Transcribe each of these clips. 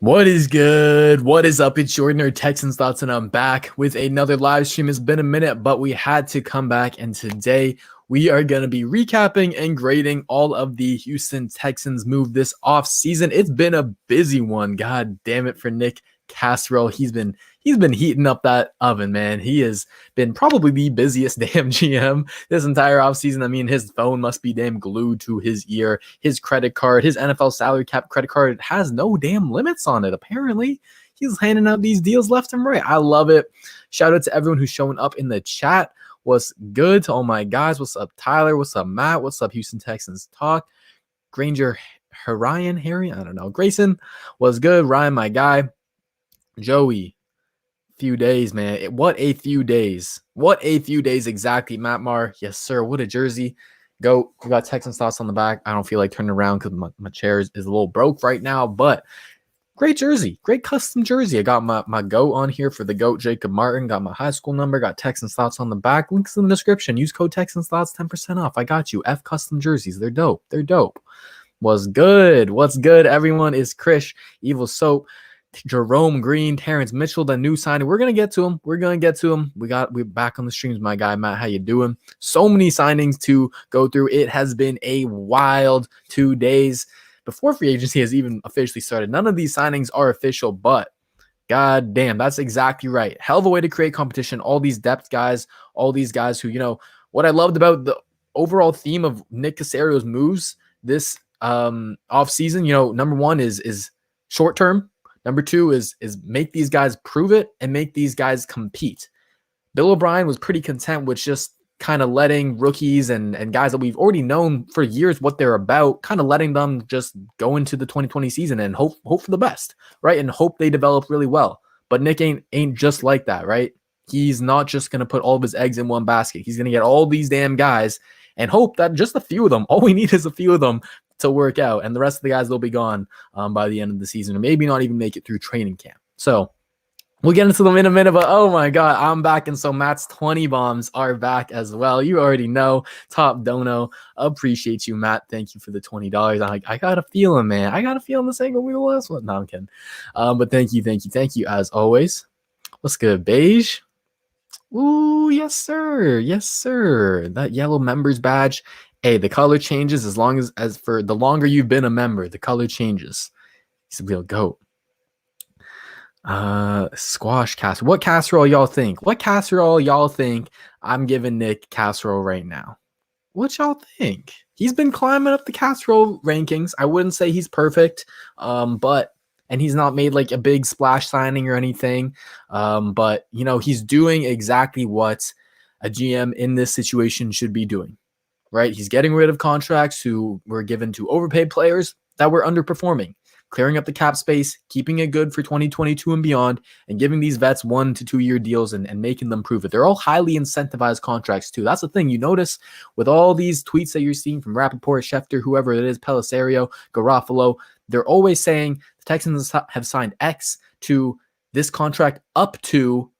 What is good? What is up? It's your nerd Texans Thoughts, and I'm back with another live stream. It's been a minute, but we had to come back, and today we are going to be recapping and grading all of the Houston Texans move this offseason. It's been a busy one. God damn it for Nick Casserole. He's been heating up that oven, man. He has been probably the busiest damn GM this entire offseason. I mean, his phone must be damn glued to his ear. His credit card, his NFL salary cap credit card has no damn limits on it, apparently. He's handing out these deals left and right. I love it. Shout out to everyone who's showing up in the chat. What's good to all my guys? What's up, Tyler? What's up, Matt? What's up, Houston Texans Talk? Granger, Harry? I don't know. Grayson, what's good? Ryan, my guy. Joey, few days, man. What a few days. What a few days exactly. Matt Marr, yes, sir. What a jersey. Go. We got Texans Thoughts on the back. I don't feel like turning around because my chair is a little broke right now, but great jersey. Great custom jersey. I got my GOAT on here for the GOAT, Jacob Martin. Got my high school number. Got Texans Thoughts on the back. Links in the description. Use code Texans Thoughts, 10% off. I got you. F custom jerseys. They're dope. They're dope. What's good? What's good, everyone? Is Krish, Evil Soap, Jerome Green, Terrence Mitchell, the new signing. We're gonna get to him. We're back on the streams, my guy Matt. How you doing? So many signings to go through. It has been a wild 2 days before free agency has even officially started. None of these signings are official, but god damn, that's exactly right. Hell of a way to create competition. All these depth guys, all these guys who, what I loved about the overall theme of Nick Caserio's moves this offseason, number one is short term. Number two is make these guys prove it and make these guys compete. Bill O'Brien was pretty content with just kind of letting rookies and guys that we've already known for years what they're about, kind of letting them just go into the 2020 season and hope for the best, right? And hope they develop really well. But Nick ain't just like that, right? He's not just going to put all of his eggs in one basket. He's going to get all these damn guys and hope that just a few of them, all we need is a few of them to work out, and the rest of the guys will be gone by the end of the season, or maybe not even make it through training camp. So we'll get into them in a minute, but oh my god, I'm back, and so Matt's 20 bombs are back as well. You already know. Top dono. Appreciate you, Matt. Thank you for the $20. I got a feeling, man. I got a feeling this ain't gonna be the last one. No, I'm kidding. But thank you as always. What's good, Beige? Ooh, yes, sir. Yes, sir. That yellow members badge. Hey, the color changes as for the longer you've been a member, the color changes. He's a real GOAT. Squash casserole. What casserole y'all think? What casserole y'all think I'm giving Nick Casserole right now? What y'all think? He's been climbing up the casserole rankings. I wouldn't say he's perfect, but he's not made like a big splash signing or anything. But he's doing exactly what a GM in this situation should be doing. Right? He's getting rid of contracts who were given to overpaid players that were underperforming, clearing up the cap space, keeping it good for 2022 and beyond, and giving these vets 1 to 2 year deals and making them prove it. They're all highly incentivized contracts too. That's the thing you notice with all these tweets that you're seeing from Rappaport, Schefter, whoever it is, Pellisario, Garofalo. They're always saying the Texans have signed X to this contract up to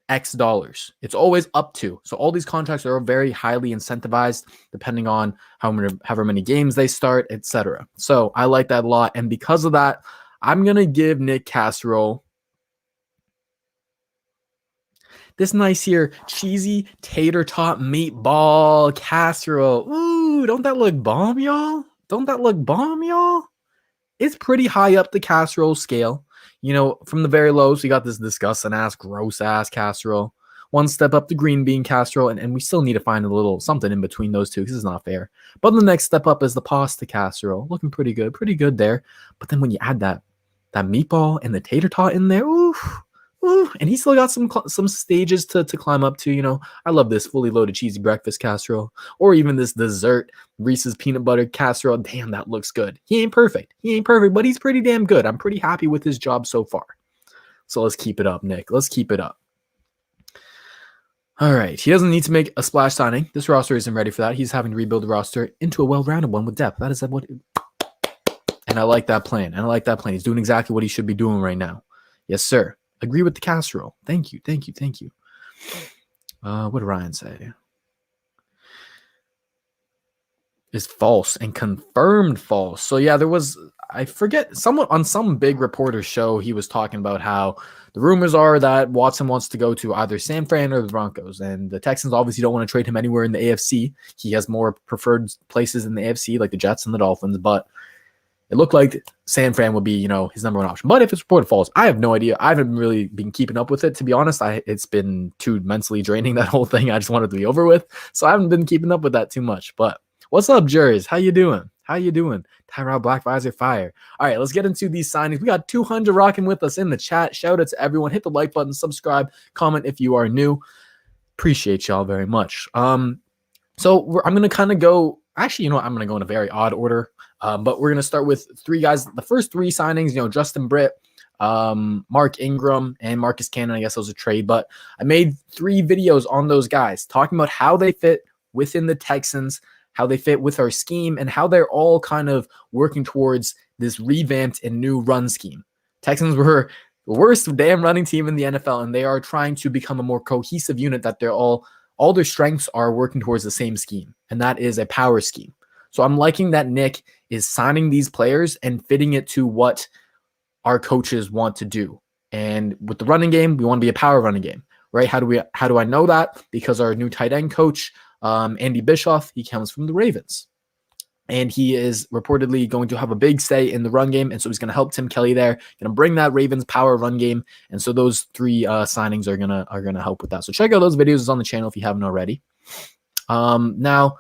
X dollars. It's always up to. So all these contracts are very highly incentivized depending on however many games they start, etc. So I like that a lot. And because of that, I'm going to give Nick Casserole this nice here cheesy tater tot meatball casserole. Ooh, don't that look bomb, y'all? Don't that look bomb, y'all? It's pretty high up the casserole scale. From the very lows, we got this disgusting ass, gross ass casserole. One step up the green bean casserole, and we still need to find a little something in between those two because it's not fair. But the next step up is the pasta casserole. Looking pretty good there. But then when you add that meatball and the tater tot in there, ooh, and he still got some stages to climb up to. I love this fully loaded cheesy breakfast casserole, or even this dessert Reese's peanut butter casserole. Damn, that looks good. He ain't perfect, but he's pretty damn good. I'm pretty happy with his job so far. So let's keep it up, Nick. Let's keep it up. All right, he doesn't need to make a splash signing. This roster isn't ready for that. He's having to rebuild the roster into a well-rounded one with depth. That is what. And I like that plan. He's doing exactly what he should be doing right now. Yes, sir. Agree with the casserole. Thank you. What did Ryan say? Is false and confirmed false. So yeah, there was I forget, someone on some big reporter show, he was talking about how the rumors are that Watson wants to go to either San Fran or the Broncos, and the Texans obviously don't want to trade him anywhere in the AFC. He has more preferred places in the AFC, like the Jets and the Dolphins, but it looked like San Fran would be, his number one option. But if it's reported false, I have no idea. I haven't really been keeping up with it, to be honest. It's been too mentally draining, that whole thing. I just wanted to be over with, so I haven't been keeping up with that too much. But what's up, Juries? How you doing? Tyrod Black Visor Fire. All right, let's get into these signings. We got 200 rocking with us in the chat. Shout out to everyone. Hit the like button, subscribe, comment if you are new. Appreciate y'all very much. I'm going to kind of go. Actually, I'm going to go in a very odd order. But we're going to start with three guys. The first three signings, Justin Britt, Mark Ingram, and Marcus Cannon. I guess those are trade. But I made 3 videos on those guys talking about how they fit within the Texans, how they fit with our scheme, and how they're all kind of working towards this revamped and new run scheme. Texans were the worst damn running team in the NFL, and they are trying to become a more cohesive unit that they're all their strengths are working towards the same scheme, and that is a power scheme. So I'm liking that Nick is signing these players and fitting it to what our coaches want to do. And with the running game, we want to be a power running game, right? How do I know that? Because our new tight end coach, Andy Bischoff, he comes from the Ravens. And he is reportedly going to have a big say in the run game. And so he's going to help Tim Kelly there, going to bring that Ravens power run game. And so those 3 signings are going to help with that. So check out those videos on the channel if you haven't already. Now,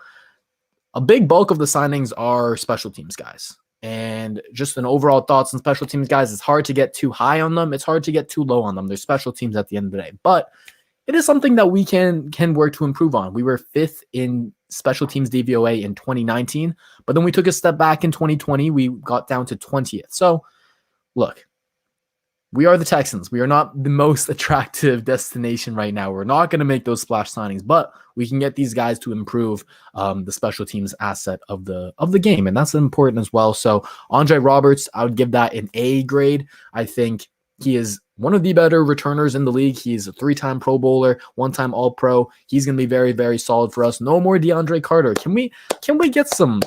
a big bulk of the signings are special teams guys. And just an overall thoughts on special teams guys, it's hard to get too high on them. It's hard to get too low on them. They're special teams at the end of the day. But it is something that we can work to improve on. We were 5th in special teams DVOA in 2019, but then we took a step back in 2020. We got down to 20th. So, look, we are the Texans. We are not the most attractive destination right now. We're not going to make those splash signings, but we can get these guys to improve the special teams asset of the game, and that's important as well. So, Andre Roberts, I would give that an A grade. I think he is one of the better returners in the league. He's a 3-time Pro Bowler, 1-time All-Pro. He's going to be very, very solid for us. No more DeAndre Carter. Can we get some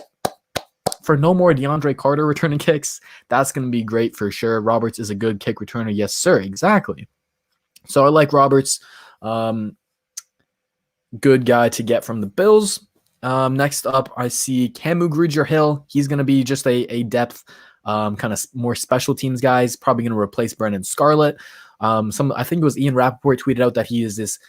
for no more DeAndre Carter returning kicks? That's going to be great for sure. Roberts is a good kick returner. Yes, sir. Exactly. So I like Roberts. Good guy to get from the Bills. Next up, I see Camu Grugier-Hill. He's going to be just a depth kind of more special teams guys, probably going to replace Brendan Scarlett. I think it was Ian Rappaport tweeted out that he's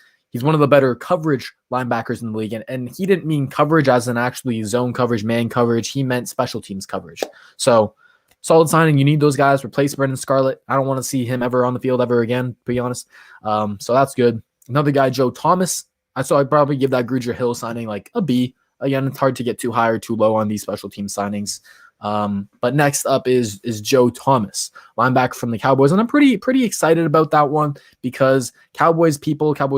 one of the better coverage linebackers in the league. And he didn't mean coverage as in actually zone coverage, man coverage. He meant special teams coverage. So solid signing. You need those guys. Replace Brendan Scarlett. I don't want to see him ever on the field ever again, to be honest. So that's good. Another guy, Joe Thomas. So I'd probably give that Grugier-Hill signing like a B. Again, it's hard to get too high or too low on these special team signings. But next up is Joe Thomas, linebacker from the Cowboys. And I'm pretty excited about that one because Cowboys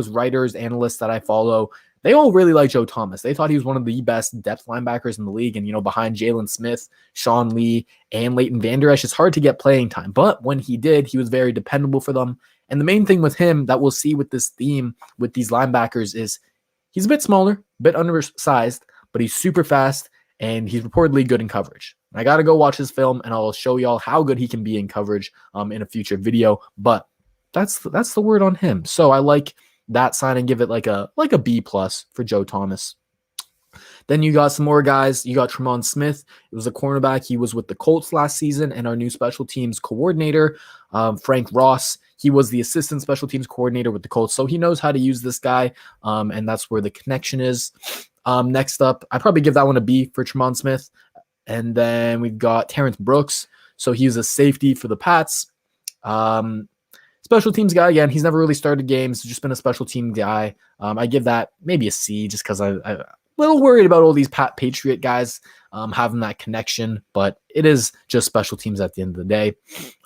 writers, analysts that I follow, they all really like Joe Thomas. They thought he was one of the best depth linebackers in the league. And, behind Jalen Smith, Sean Lee, and Leighton Vander Esch, it's hard to get playing time. But when he did, he was very dependable for them. And the main thing with him that we'll see with this theme with these linebackers is he's a bit smaller, a bit undersized, but he's super fast. And he's reportedly good in coverage. I got to go watch his film, and I'll show y'all how good he can be in coverage in a future video. But that's the word on him. So I like that sign and give it like a B+ for Joe Thomas. Then you got some more guys. You got Tremont Smith. It was a cornerback. He was with the Colts last season, and our new special teams coordinator, Frank Ross. He was the assistant special teams coordinator with the Colts, so he knows how to use this guy, and that's where the connection is. Next up, I'd probably give that one a B for Tremont Smith. And then we've got Terrence Brooks. So he's a safety for the Pats. Special teams guy, again, he's never really started games, just been a special team guy. I give that maybe a C just because I'm a little worried about all these Patriot guys having that connection, but it is just special teams at the end of the day.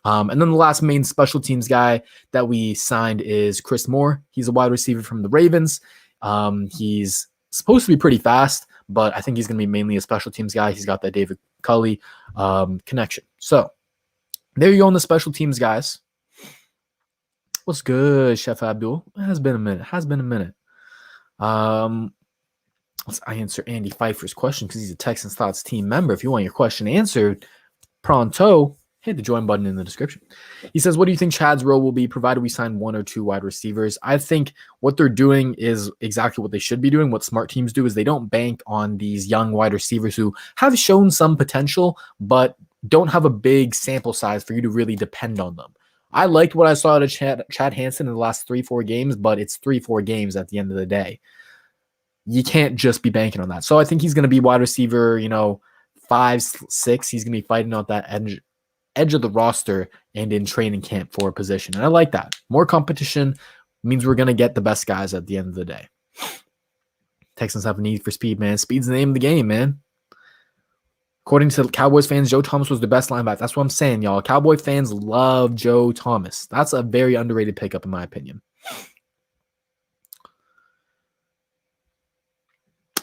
And then the last main special teams guy that we signed is Chris Moore. He's a wide receiver from the Ravens. He's supposed to be pretty fast, but I think he's going to be mainly a special teams guy. He's got that David Culley connection. So there you go on the special teams guys. What's good, Chef Abdul? It has been a minute. Let's answer Andy Pfeiffer's question because he's a Texans Thoughts team member. If you want your question answered, pronto, hit the join button in the description. He says, what do you think Chad's role will be provided we sign 1 or 2 wide receivers? I think what they're doing is exactly what they should be doing. What smart teams do is they don't bank on these young wide receivers who have shown some potential, but don't have a big sample size for you to really depend on them. I liked what I saw out of Chad Hansen in the last 3-4 games, but it's 3-4 games at the end of the day. You can't just be banking on that. So I think he's going to be wide receiver, 5, 6. He's going to be fighting out that edge of the roster and in training camp for a position. And I like that. More competition means we're going to get the best guys at the end of the day. Texans have a need for speed, man. Speed's the name of the game, man. According to Cowboys fans, Joe Thomas was the best linebacker. That's what I'm saying, y'all. Cowboy fans love Joe Thomas. That's a very underrated pickup, in my opinion.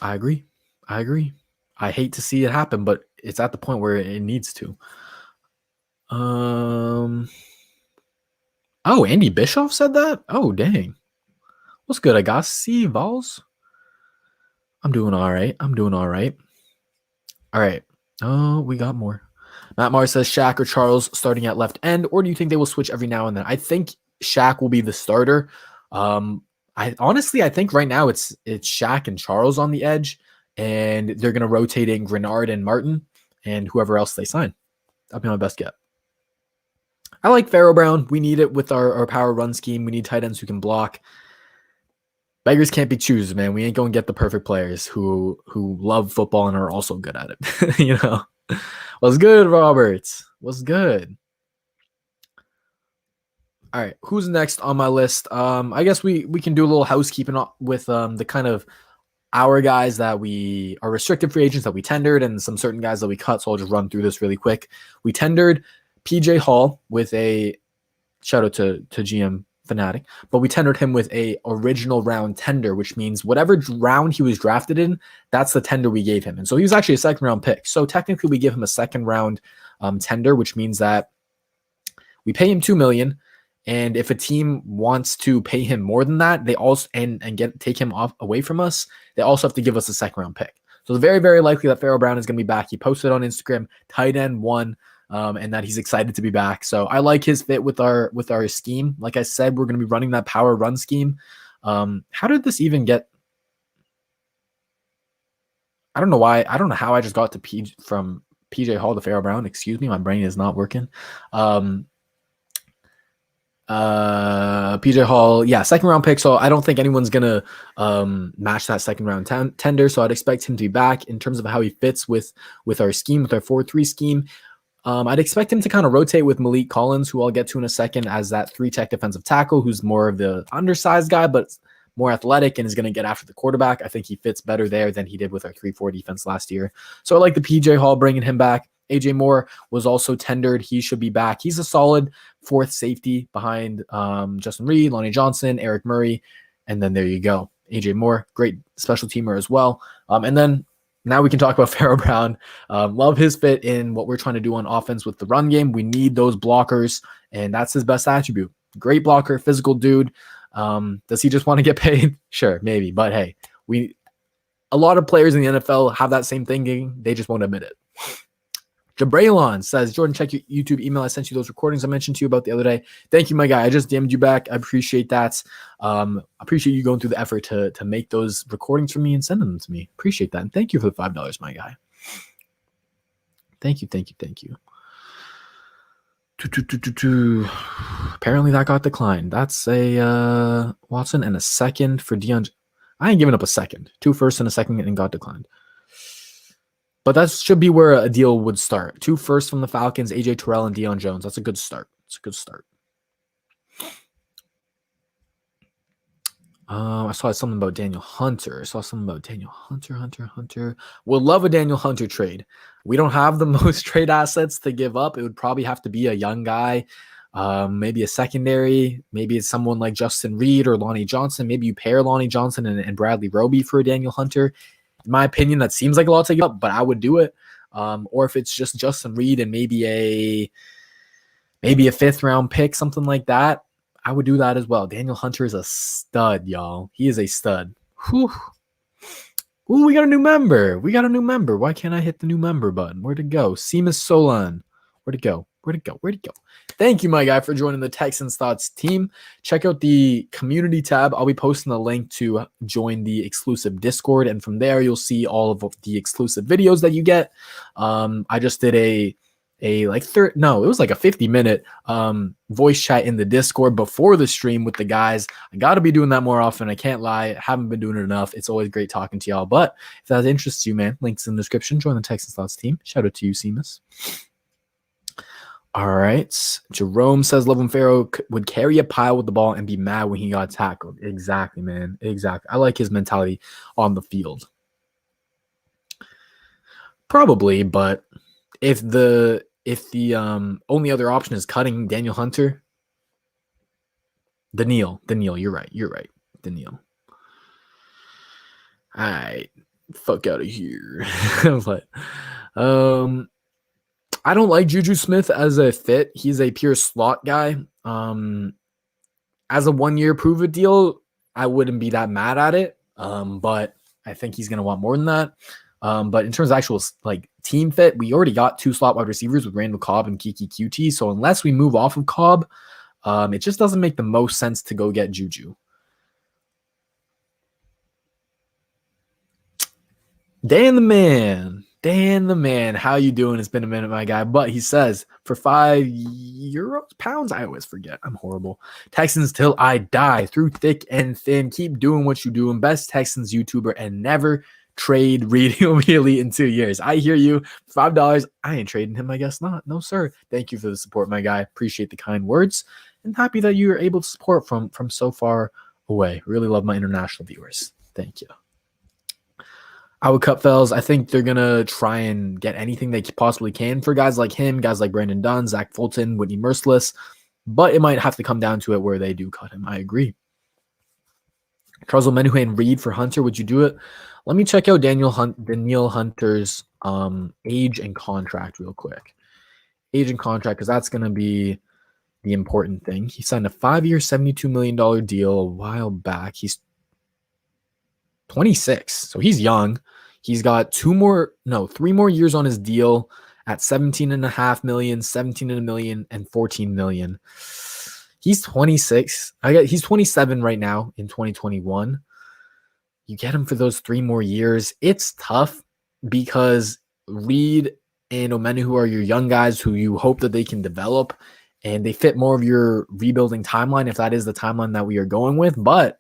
I agree. I hate to see it happen, but it's at the point where it needs to. Oh, Andy Bischoff said that? Oh, dang. What's good, Agassi, Vols? I'm doing all right. All right. Oh, we got more. Matt Mars says Shaq or Charles starting at left end, or do you think they will switch every now and then? I think Shaq will be the starter. I think right now it's Shaq and Charles on the edge, and they're going to rotate in Grenard and Martin and whoever else they sign. That'll be my best get. I like Pharaoh Brown. We need it with our power run scheme. We need tight ends who can block. Beggars can't be choosers, man. We ain't going to get the perfect players who love football and are also good at it. What's good, Roberts? What's good? All right, who's next on my list? I guess we can do a little housekeeping with the kind of our guys that we are restricted free agents that we tendered and some certain guys that we cut. So I'll just run through this really quick. We tendered PJ Hall with a shout out to GM Fanatic, but we tendered him with a original round tender, which means whatever round he was drafted in, that's the tender we gave him. And so he was actually a second round pick. So technically we give him a second round tender, which means that we pay him $2 million. And if a team wants to pay him more than that, they also take him away from us, they also have to give us a second round pick. So it's very, very likely that Pharaoh Brown is going to be back. He posted on Instagram, tight end 1, and that he's excited to be back. So I like his fit with our scheme. Like I said, we're going to be running that power run scheme. How did this even get? I don't know why. I don't know how I just got to from PJ Hall to Pharaoh Brown. Excuse me, my brain is not working. PJ Hall, second round pick. So I don't think anyone's gonna match that second round tender. So I'd expect him to be back. In terms of how he fits with our scheme, with our 4-3 scheme, I'd expect him to kind of rotate with Malik Collins, who I'll get to in a second, as that 3-tech defensive tackle, who's more of the undersized guy, but more athletic and is going to get after the quarterback. I think he fits better there than he did with our 3-4 defense last year. So I like the PJ Hall, bringing him back. AJ Moore was also tendered. He should be back. He's a solid 4th safety behind Justin Reed, Lonnie Johnson, Eric Murray, and then there you go. AJ Moore, great special teamer as well. And then now we can talk about Pharaoh Brown. Love his fit in what we're trying to do on offense with the run game. We need those blockers, and that's his best attribute. Great blocker, physical dude. Does he just want to get paid? Sure, maybe. But hey, a lot of players in the NFL have that same thinking. They just won't admit it. Jabraylon says, Jordan, check your YouTube email. I sent you those recordings I mentioned to you about the other day. Thank you, my guy. I just DM'd you back. I appreciate that. I appreciate you going through the effort to make those recordings for me and send them to me. Appreciate that. And thank you for the $5, my guy. Thank you. Apparently that got declined. That's a Watson and a second for Deion. I ain't giving up a second. 2 firsts and a second and got declined. But that should be where a deal would start. 2 firsts from the Falcons, AJ Terrell and Deion Jones. That's a good start. I saw something about Daniel Hunter. Hunter. Would love a Daniel Hunter trade. We don't have the most trade assets to give up. It would probably have to be a young guy, maybe a secondary. Maybe it's someone like Justin Reed or Lonnie Johnson. Maybe you pair Lonnie Johnson and Bradley Roby for a Daniel Hunter. In my opinion, that seems like a lot to give up, but I would do it. Or if it's just Justin Reed and maybe a 5th round pick, something like that, I would do that as well. Daniel Hunter is a stud, y'all. He is a stud. Whew. Ooh, we got a new member. Why can't I hit the new member button? Where'd it go? Seamus Solon. Where'd it go? Where'd it go? Where'd it go? Thank you, my guy, for joining the Texans Thoughts team. Check out the community tab. I'll be posting the link to join the exclusive Discord. And from there, you'll see all of the exclusive videos that you get. I just did it was like a 50-minute voice chat in the Discord before the stream with the guys. I got to be doing that more often. I can't lie. I haven't been doing it enough. It's always great talking to y'all. But if that interests you, man, links in the description. Join the Texans Thoughts team. Shout out to you, Seamus. All right. Jerome says Lovin Farrow would carry a pile with the ball and be mad when he got tackled. Exactly, man. Exactly. I like his mentality on the field. Probably, but if the only other option is cutting Daniel Hunter, Daniil, you're right. Daniil. All right. Fuck out of here. But I don't like Juju Smith as a fit. He's a pure slot guy. As a 1-year prove-it deal, I wouldn't be that mad at it. But I think he's going to want more than that. But in terms of actual like team fit, we already got 2 slot wide receivers with Randall Cobb and Kiki QT. So unless we move off of Cobb, it just doesn't make the most sense to go get Juju. Dan the man, how you doing? It's been a minute, my guy. But he says, for £5, I always forget. I'm horrible. Texans till I die, through thick and thin. Keep doing what you doing. Best Texans YouTuber, and never trade Reed immediately in 2 years. I hear you. $5, I ain't trading him. I guess not. No, sir. Thank you for the support, my guy. Appreciate the kind words. And happy that you are able to support from so far away. Really love my international viewers. Thank you. I would cut Fells. I think they're going to try and get anything they possibly can for guys like him, guys like Brandon Dunn, Zach Fulton, Whitney Merciless. But it might have to come down to it where they do cut him. I agree. Charles Menuhe and Reed for Hunter. Would you do it? Let me check out Daniil Hunter's age and contract real quick. Age and contract, because that's going to be the important thing. He signed a 5-year, $72 million deal a while back. He's 26, so he's young. He's got 3 more years on his deal at $17.5 million, $17 million, and $14 million. He's 26. He's 27 right now in 2021. You get him for those 3 more years. It's tough because Reed and Omenihu are your young guys who you hope that they can develop, and they fit more of your rebuilding timeline if that is the timeline that we are going with. But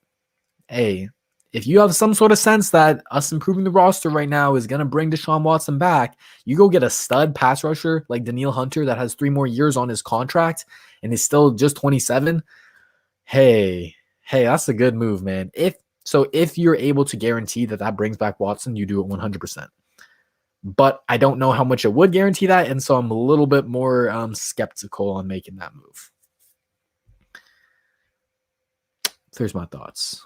hey, if you have some sort of sense that us improving the roster right now is going to bring Deshaun Watson back, you go get a stud pass rusher like Daniil Hunter that has 3 more years on his contract and is still just 27. Hey, that's a good move, man. If you're able to guarantee that brings back Watson, you do it 100%. But I don't know how much it would guarantee that, and so I'm a little bit more skeptical on making that move. There's my thoughts.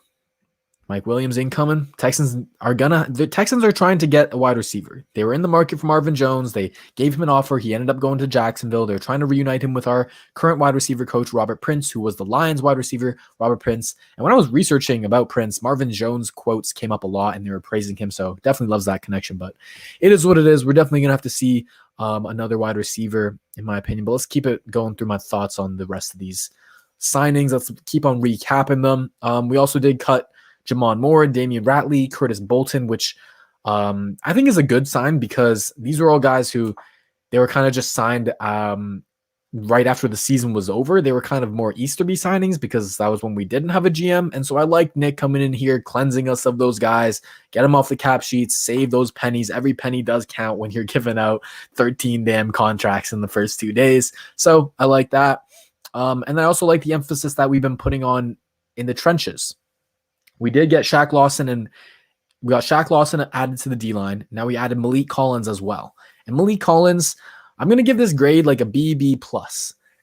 Mike Williams incoming. The Texans are trying to get a wide receiver. They were in the market for Marvin Jones. They gave him an offer. He ended up going to Jacksonville. They're trying to reunite him with our current wide receiver coach, Robert Prince, who was the Lions wide receiver, Robert Prince. And when I was researching about Prince, Marvin Jones quotes came up a lot and they were praising him. So definitely loves that connection, but it is what it is. We're definitely going to have to see another wide receiver, in my opinion, but let's keep it going through my thoughts on the rest of these signings. Let's keep on recapping them. We also did cut Jamon Moore, Damian Ratley, Curtis Bolton, which I think is a good sign because these are all guys who they were kind of just signed right after the season was over. They were kind of more Easterby signings because that was when we didn't have a GM. And so I like Nick coming in here, cleansing us of those guys, get them off the cap sheets, save those pennies. Every penny does count when you're giving out 13 damn contracts in the first 2 days. So I like that. And I also like the emphasis that we've been putting on in the trenches. We did get Shaq Lawson, and we got Shaq Lawson added to the D-line. Now we added Malik Collins as well. And Malik Collins, I'm going to give this grade like a B+.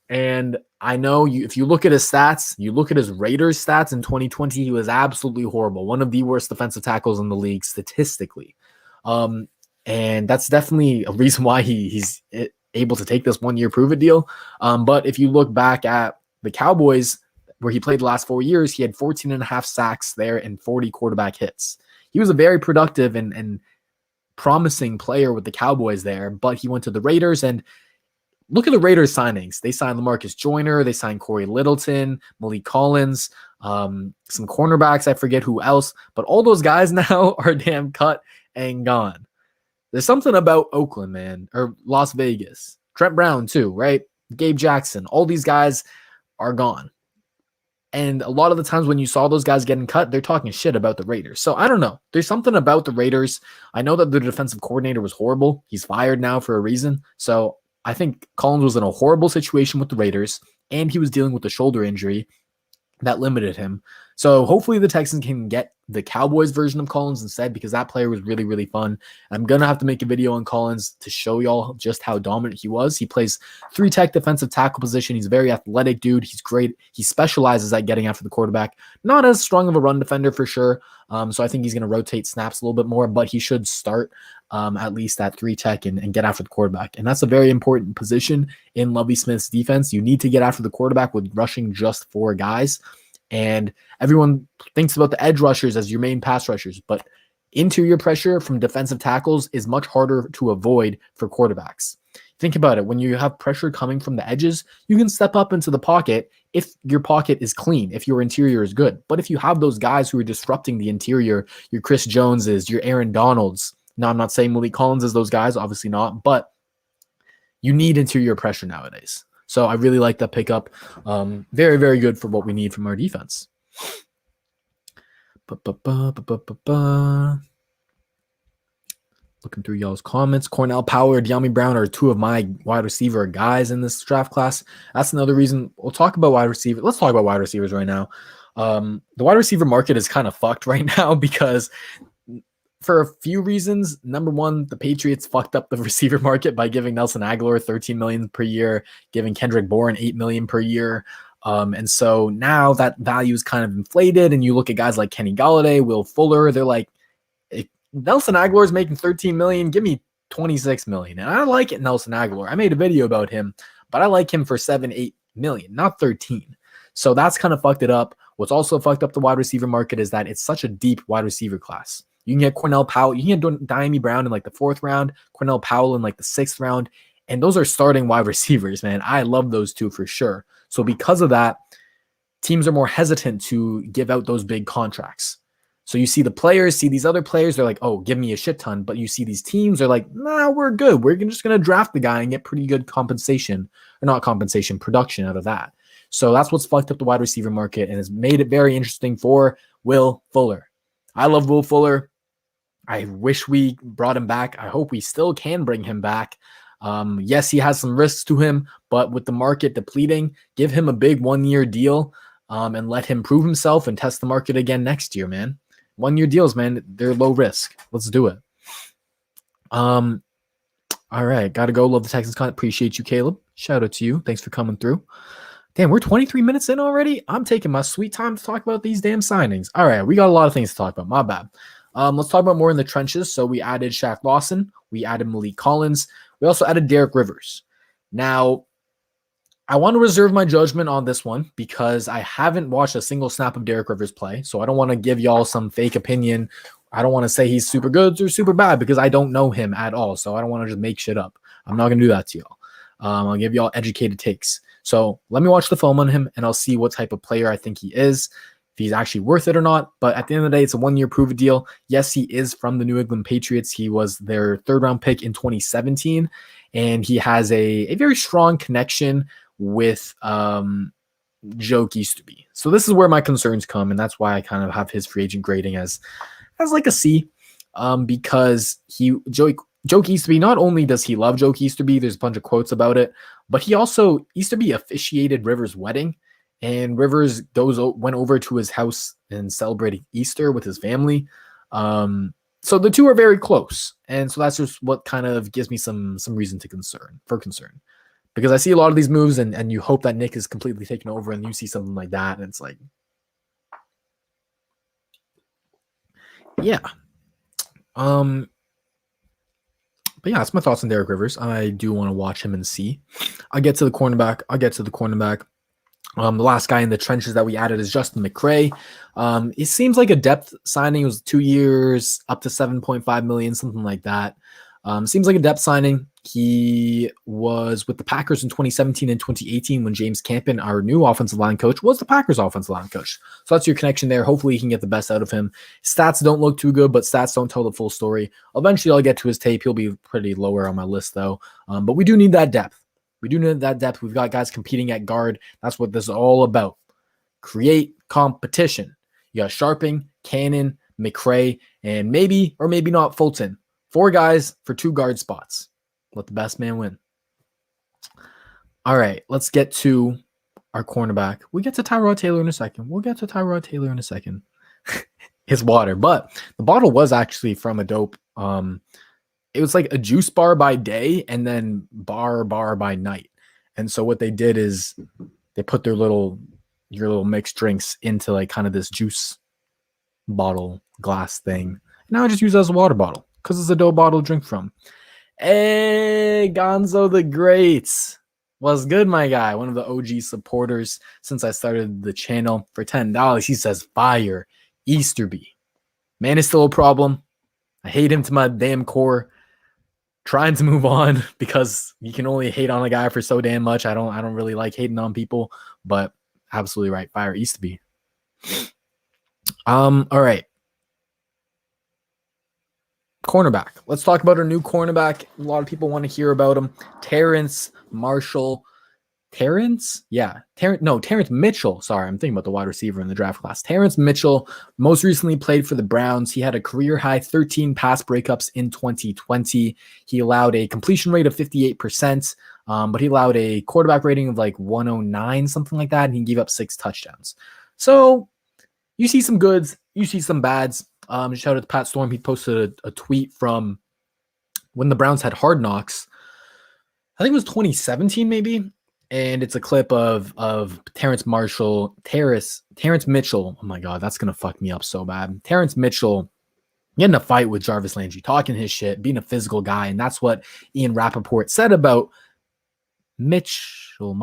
And I know if you look at his stats, you look at his Raiders stats in 2020, he was absolutely horrible. One of the worst defensive tackles in the league statistically. And that's definitely a reason why he's able to take this 1-year prove-it deal. But if you look back at the Cowboys, where he played the last 4 years, he had 14.5 sacks there and 40 quarterback hits. He was a very productive and promising player with the Cowboys there, but he went to the Raiders, and look at the Raiders signings. They signed LaMarcus Joyner. They signed Corey Littleton, Malik Collins, some cornerbacks. I forget who else, but all those guys now are damn cut and gone. There's something about Oakland, man, or Las Vegas. Trent Brown too, right? Gabe Jackson. All these guys are gone. And a lot of the times when you saw those guys getting cut, they're talking shit about the Raiders. So I don't know. There's something about the Raiders. I know that the defensive coordinator was horrible. He's fired now for a reason. So I think Collins was in a horrible situation with the Raiders, and he was dealing with a shoulder injury that limited him. So hopefully the Texans can get the Cowboys version of Collins instead, because that player was really, really fun. I'm going to have to make a video on Collins to show y'all just how dominant he was. He plays 3-tech defensive tackle position. He's a very athletic dude. He's great. He specializes at getting after the quarterback. Not as strong of a run defender for sure. So I think he's going to rotate snaps a little bit more, but he should start at least at 3-tech and get after the quarterback. And that's a very important position in Lovie Smith's defense. You need to get after the quarterback with rushing just 4 guys. And everyone thinks about the edge rushers as your main pass rushers, but interior pressure from defensive tackles is much harder to avoid for quarterbacks. Think about it. When you have pressure coming from the edges, you can step up into the pocket if your pocket is clean, if your interior is good. But if you have those guys who are disrupting the interior, your Chris Joneses, your Aaron Donalds. Now, I'm not saying Malik Collins is those guys, obviously not, but you need interior pressure nowadays. So I really like that pickup. Very, very good for what we need from our defense. Looking through y'all's comments. Cornell Power, De'Ami Brown are 2 of my wide receiver guys in this draft class. That's another reason. We'll talk about wide receiver. Let's talk about wide receivers right now. The wide receiver market is kind of fucked right now because for a few reasons. Number one, the Patriots fucked up the receiver market by giving Nelson Aguilar $13 million per year, giving Kendrick Bourne $8 million per year. And so now that value is kind of inflated, and you look at guys like Kenny Golladay, Will Fuller, they're like, if Nelson Aguilar is making $13 million, give me $26 million. And I like it, Nelson Aguilar. I made a video about him, but I like him for $7-8 million, not 13. So that's kind of fucked it up. What's also fucked up the wide receiver market is that it's such a deep wide receiver class. You can get Cornell Powell. You can get De'Ami Brown in like the 4th round, Cornell Powell in like the 6th round. And those are starting wide receivers, man. I love those 2 for sure. So because of that, teams are more hesitant to give out those big contracts. So you see the players, see these other players, they're like, oh, give me a shit ton. But you see these teams, they're like, nah, we're good. We're just going to draft the guy and get pretty good compensation, or not compensation, production out of that. So that's what's fucked up the wide receiver market and has made it very interesting for Will Fuller. I love Will Fuller. I wish we brought him back. I hope we still can bring him back. Yes, he has some risks to him, but with the market depleting, give him a big 1-year deal and let him prove himself and test the market again next year, man. 1-year deals, man, they're low risk. Let's do it. All right, got to go. Love the Texans content. Appreciate you, Caleb. Shout out to you. Thanks for coming through. Damn, we're 23 minutes in already. I'm taking my sweet time to talk about these damn signings. All right, we got a lot of things to talk about. My bad. Let's talk about more in the trenches. So we added Shaq Lawson. We added Malik Collins. We also added Derek Rivers. Now, I want to reserve my judgment on this one because I haven't watched a single snap of Derek Rivers play. So I don't want to give y'all some fake opinion. I don't want to say he's super good or super bad because I don't know him at all. So I don't want to just make shit up. I'm not going to do that to y'all. I'll give y'all educated takes. So let me watch the film on him and I'll see what type of player I think he is, if he's actually worth it or not. But at the end of the day, it's a 1-year prove-it deal. Yes, he is from the New England Patriots. He was their 3rd-round pick in 2017, and he has a very strong connection with Joe Easterby. So this is where my concerns come, and that's why I kind of have his free agent grading as like a C, because Joe Easterby, not only does he love Joe Easterby, there's a bunch of quotes about it, but Easterby officiated Rivers' wedding, and Rivers went over to his house and celebrated Easter with his family. So the 2 are very close, and so that's just what kind of gives me some reason to concern, because I see a lot of these moves, and you hope that Nick is completely taken over, and you see something like that, and it's like, yeah. But yeah, that's my thoughts on Derek Rivers. I do want to watch him and see. I'll get to the cornerback. The last guy in the trenches that we added is Justin McCray. It seems like a depth signing. It was 2 years, up to $7.5 million, something like that. Seems like a depth signing. He was with the Packers in 2017 and 2018 when James Campen, our new offensive line coach, was the Packers offensive line coach. So that's your connection there. Hopefully you can get the best out of him. Stats don't look too good, but stats don't tell the full story. Eventually I'll get to his tape. He'll be pretty lower on my list though. But we do need that depth. We do need that depth. We've got guys competing at guard. That's what this is all about. Create competition. You got Sharping, Cannon, McRae, and maybe or maybe not Fulton. 4 guys for 2 guard spots. Let the best man win. All right, let's get to our cornerback. We'll get to Tyrod Taylor in a second. His water. But the bottle was actually from a dope. It was like a juice bar by day and then bar by night. And so what they did is they put your little mixed drinks into like kind of this juice bottle glass thing. Now I just use it as a water bottle because it's a dope bottle to drink from. Hey, Gonzo the Great. What's good, my guy? One of the OG supporters since I started the channel for $10. He says, fire, Easterby. Man is still a problem. I hate him to my damn core. Trying to move on because you can only hate on a guy for so damn much. I don't really like hating on people, but absolutely right. Fire Easterby. All right. Cornerback. Let's talk about our new cornerback. A lot of people want to hear about him. Terrence Marshall. Terrence Mitchell. Sorry, I'm thinking about the wide receiver in the draft class. Terrence Mitchell most recently played for the Browns. He had a career-high 13 pass breakups in 2020. He allowed a completion rate of 58%, but he allowed a quarterback rating of like 109, something like that, and he gave up 6 touchdowns. So you see some goods, you see some bads. Shout out to Pat Storm. He posted a tweet from when the Browns had Hard Knocks. I think it was 2017 maybe. And it's a clip of Terrence Mitchell. Oh my God, that's going to fuck me up so bad. Terrence Mitchell getting a fight with Jarvis Landry, talking his shit, being a physical guy. And that's what Ian Rappaport said about Mitchell.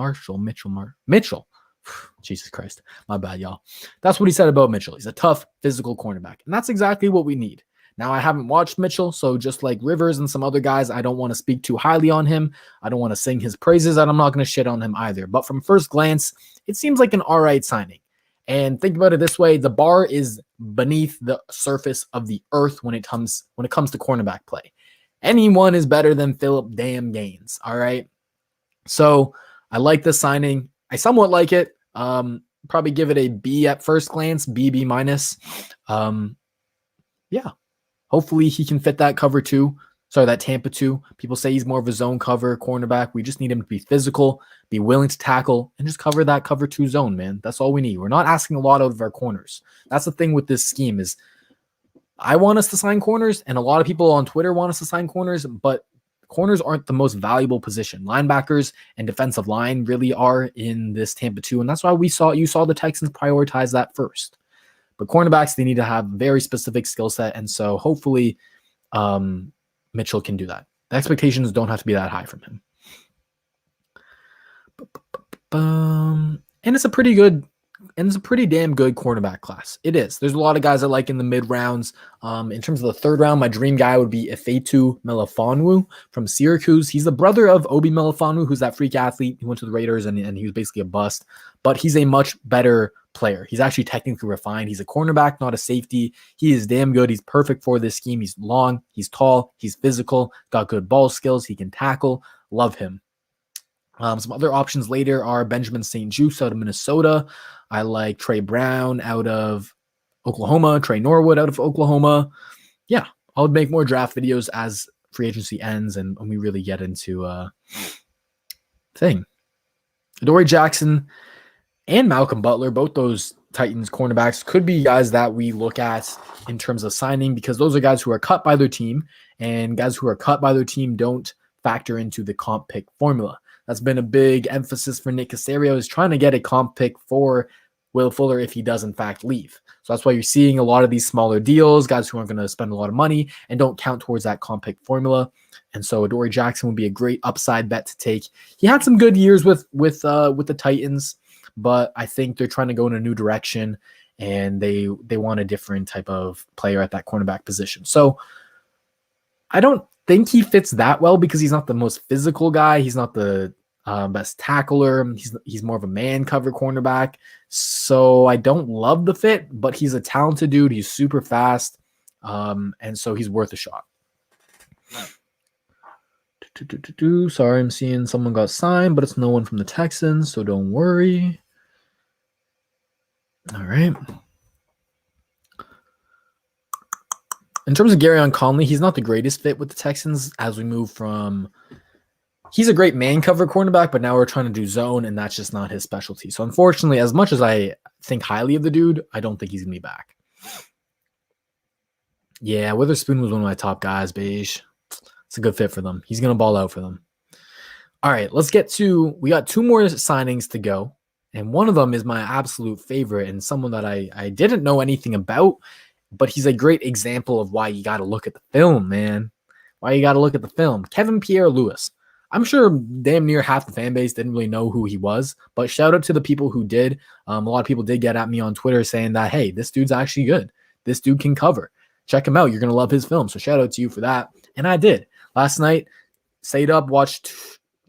Jesus Christ. My bad, y'all. That's what he said about Mitchell. He's a tough physical cornerback. And that's exactly what we need. Now, I haven't watched Mitchell, so just like Rivers and some other guys, I don't want to speak too highly on him. I don't want to sing his praises, and I'm not going to shit on him either. But from first glance, it seems like an all right signing. And think about it this way, the bar is beneath the surface of the earth when it comes to cornerback play. Anyone is better than Philip damn Gaines, all right? So I like this signing. I somewhat like it. Probably give it a B at first glance, B minus. Yeah. Hopefully he can fit that cover 2. Sorry, that Tampa 2. People say he's more of a zone cover cornerback. We just need him to be physical, be willing to tackle, and just cover that cover 2 zone, man. That's all we need. We're not asking a lot out of our corners. That's the thing with this scheme is I want us to sign corners, and a lot of people on Twitter want us to sign corners, but corners aren't the most valuable position. Linebackers and defensive line really are in this Tampa 2, and that's why you saw the Texans prioritize that first. But cornerbacks, they need to have very specific skill set, and so hopefully Mitchell can do that. The expectations don't have to be that high from him. And it's a pretty damn good cornerback class. It is. There's a lot of guys I like in the mid rounds. In terms of the third round, my dream guy would be Ifeatu Melifonwu from Syracuse. He's the brother of Obi Melifonwu, who's that freak athlete. He went to the Raiders and he was basically a bust. But he's a much better player. He's actually technically refined. He's a cornerback, not a safety. He is damn good. He's perfect for this scheme. He's long, he's tall, he's physical, got good ball skills, he can tackle. Love him. Some other options later are Benjamin St. Juste out of Minnesota. I like Trey Brown out of Oklahoma, Trey Norwood out of Oklahoma. Yeah, I would make more draft videos as free agency ends and when we really get into thing. Adoree Jackson and Malcolm Butler, both those Titans cornerbacks could be guys that we look at in terms of signing because those are guys who are cut by their team, and guys who are cut by their team don't factor into the comp pick formula. That's been a big emphasis for Nick Caserio, is trying to get a comp pick for Will Fuller if he does in fact leave. So that's why you're seeing a lot of these smaller deals, guys who aren't going to spend a lot of money and don't count towards that comp pick formula. And so Adoree Jackson would be a great upside bet to take. He had some good years with the Titans, but I think they're trying to go in a new direction and they want a different type of player at that cornerback position. So I don't think he fits that well because he's not the most physical guy. He's not the best tackler. He's more of a man cover cornerback. So I don't love the fit, but he's a talented dude. He's super fast. And so he's worth a shot. Sorry, I'm seeing someone got signed, but it's no one from the Texans, so don't worry. All right. In terms of Garyon Conley, he's not the greatest fit with the Texans as we move from – he's a great man cover cornerback, but now we're trying to do zone, and that's just not his specialty. So unfortunately, as much as I think highly of the dude, I don't think he's going to be back. Yeah, Witherspoon was one of my top guys, Beige. It's a good fit for them. He's going to ball out for them. All right, let's get to – we got 2 more signings to go, and one of them is my absolute favorite and someone that I didn't know anything about, but he's a great example of why you got to look at the film, man. Why you got to look at the film. Kevin Pierre-Louis. I'm sure damn near half the fan base didn't really know who he was, but shout out to the people who did. A lot of people did get at me on Twitter saying that, hey, this dude's actually good. This dude can cover. Check him out. You're going to love his film. So shout out to you for that. And I did. Last night, stayed up, watched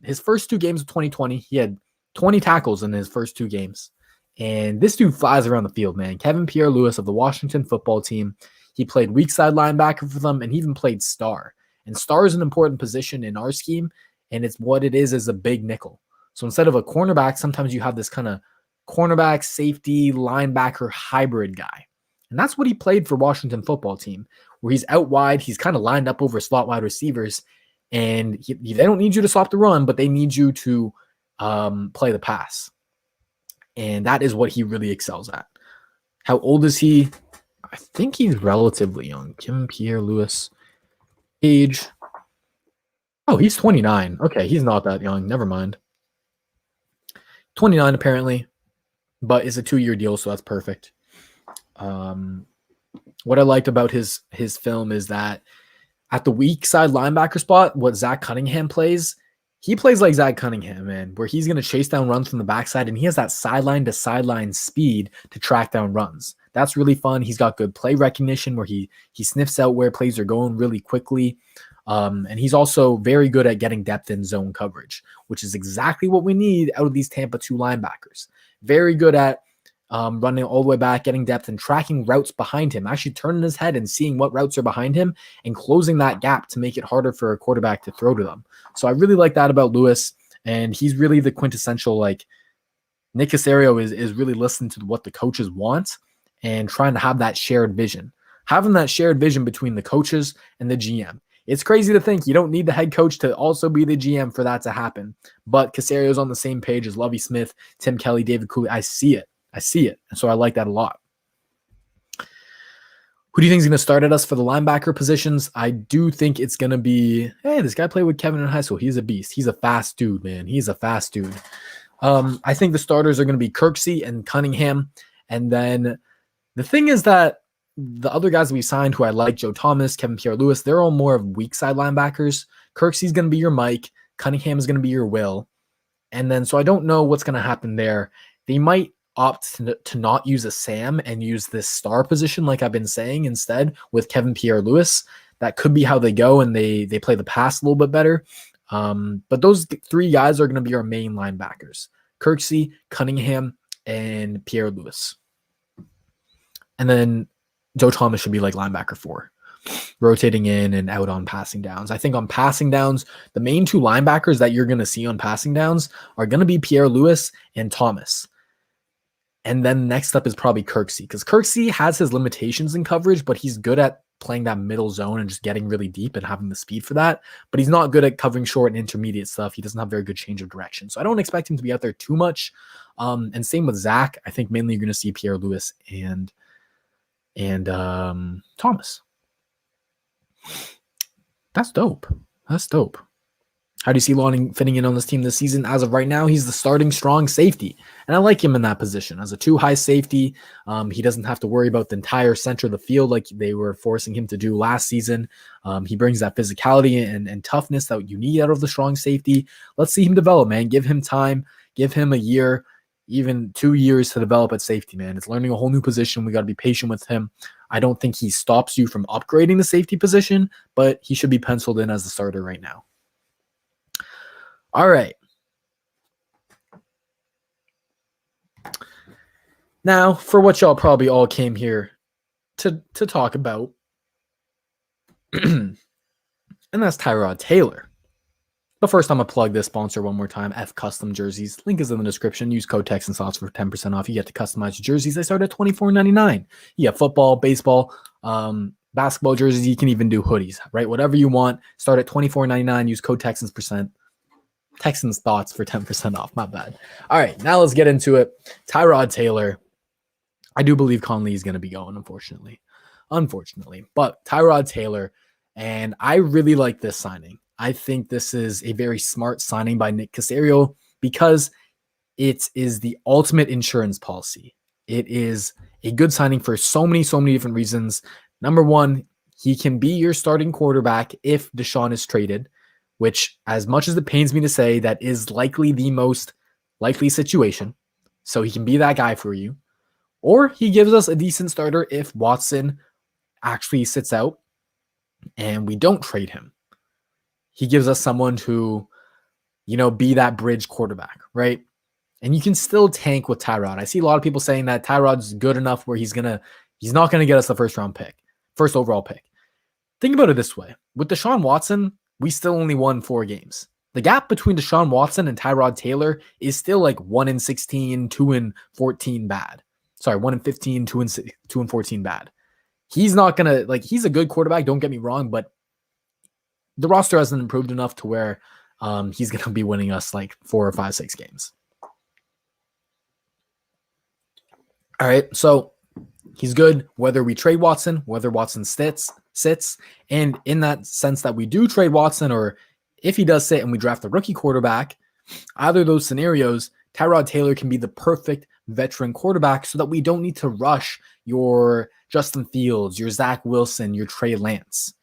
his first 2 games of 2020. He had 20 tackles in his first 2 games. And this dude flies around the field, man. Kevin Pierre-Louis of the Washington football team. He played weak side linebacker for them, and he even played star. And star is an important position in our scheme, and it's what it is as a big nickel. So instead of a cornerback, sometimes you have this kind of cornerback, safety, linebacker hybrid guy. And that's what he played for Washington football team, where he's out wide. He's kind of lined up over slot wide receivers, and they don't need you to stop the run, but they need you to play the pass. And that is what he really excels at. How old is he? I think he's relatively young. Kim Pierre-Louis. Age. Oh, he's 29. Okay, he's not that young. Never mind. 29 apparently, but it's a 2-year deal, so that's perfect. What I liked about his film is that at the weak side linebacker spot, what Zach Cunningham plays, he plays like Zach Cunningham, man, where he's going to chase down runs from the backside, and he has that sideline to sideline speed to track down runs. That's really fun. He's got good play recognition where he sniffs out where plays are going really quickly. And he's also very good at getting depth in zone coverage, which is exactly what we need out of these Tampa 2 linebackers. Very good at running all the way back, getting depth and tracking routes behind him, actually turning his head and seeing what routes are behind him and closing that gap to make it harder for a quarterback to throw to them. So I really like that about Lewis, and he's really the quintessential, like, Nick Caserio is really listening to what the coaches want and trying to have that shared vision. Having that shared vision between the coaches and the GM. It's crazy to think you don't need the head coach to also be the GM for that to happen. But Caserio's on the same page as Lovie Smith, Tim Kelly, David Cooley. I see it. And so I like that a lot. Who do you think is going to start at us for the linebacker positions? I do think it's going to be, hey, this guy played with Kevin in high school. He's a beast. He's a fast dude, man. He's a fast dude. I think the starters are going to be Kirksey and Cunningham. And then the thing is that the other guys we signed who I like, Joe Thomas, Kevin Pierre-Louis, they're all more of weak side linebackers. Kirksey's going to be your Mike. Cunningham is going to be your Will. And then, so I don't know what's going to happen there. They might opt to not use a Sam and use this star position like I've been saying instead with Kevin Pierre-Louis. That could be how they go, and they play the pass a little bit better. But those 3 guys are going to be our main linebackers. Kirksey, Cunningham, and Pierre-Louis. And then Joe Thomas should be like linebacker 4, rotating in and out on passing downs. I think on passing downs, the main 2 linebackers that you're going to see on passing downs are going to be Pierre-Louis and Thomas. And then next up is probably Kirksey, because Kirksey has his limitations in coverage, but he's good at playing that middle zone and just getting really deep and having the speed for that. But he's not good at covering short and intermediate stuff. He doesn't have very good change of direction. So I don't expect him to be out there too much. And same with Zach. I think mainly you're going to see Pierre-Louis and Thomas. That's dope. How do you see Lonnie fitting in on this team this season? As of right now, he's the starting strong safety, and I like him in that position. As a 2-high safety, he doesn't have to worry about the entire center of the field like they were forcing him to do last season. He brings that physicality and toughness that you need out of the strong safety. Let's see him develop, man. Give him time. Give him a year, even 2 years to develop at safety, man. It's learning a whole new position. We got to be patient with him. I don't think he stops you from upgrading the safety position, but he should be penciled in as the starter right now. All right. Now, for what y'all probably all came here to talk about, and that's Tyrod Taylor. But first, I'm going to plug this sponsor one more time, F Custom Jerseys. Link is in the description. Use code Texans for 10% off. You get to customize your jerseys. They start at $24.99. You have football, baseball, basketball jerseys. You can even do hoodies, right? Whatever you want. Start at $24.99. Use code Texans thoughts for 10% off. Not bad. All right, now let's get into it. Tyrod Taylor. I do believe Conley is going to be going, unfortunately. But Tyrod Taylor, and I really like this signing. I think this is a very smart signing by Nick Caserio because it is the ultimate insurance policy. It is a good signing for so many different reasons. Number one, he can be your starting quarterback if Deshaun is traded, which, as much as it pains me to say, that is likely the most likely situation. So he can be that guy for you. Or he gives us a decent starter if Watson actually sits out and we don't trade him. He gives us someone to, be that bridge quarterback, right? And you can still tank with Tyrod. I see a lot of people saying that Tyrod's good enough where he's not going to get us the first overall pick. Think about it this way. With Deshaun Watson, we still only won 4 games. The gap between Deshaun Watson and Tyrod Taylor is still like 1-16, 2-14 bad. Sorry, 1-15, 2-14 bad. He's not going to, he's a good quarterback, don't get me wrong, but the roster hasn't improved enough to where he's going to be winning us 4 or 5, 6 games. All right, so he's good whether we trade Watson, whether Watson sits. And in that sense that we do trade Watson, or if he does sit and we draft a rookie quarterback, either of those scenarios, Tyrod Taylor can be the perfect veteran quarterback so that we don't need to rush your Justin Fields, your Zach Wilson, your Trey Lance.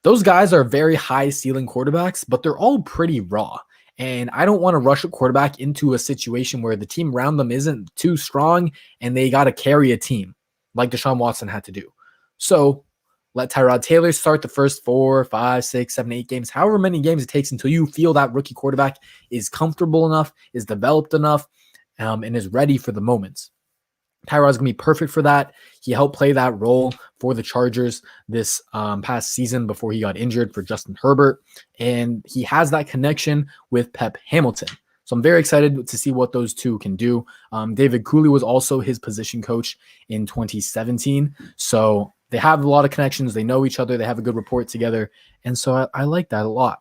Those guys are very high ceiling quarterbacks, but they're all pretty raw. And I don't want to rush a quarterback into a situation where the team around them isn't too strong and they got to carry a team like Deshaun Watson had to do. So let Tyrod Taylor start the first 4, 5, 6, 7, 8 games, however many games it takes until you feel that rookie quarterback is comfortable enough, is developed enough, and is ready for the moments. Tyrod's going to be perfect for that. He helped play that role for the Chargers this past season before he got injured for Justin Herbert. And he has that connection with Pep Hamilton. So I'm very excited to see what those two can do. David Cooley was also his position coach in 2017. So they have a lot of connections. They know each other. They have a good rapport together. And so I like that a lot.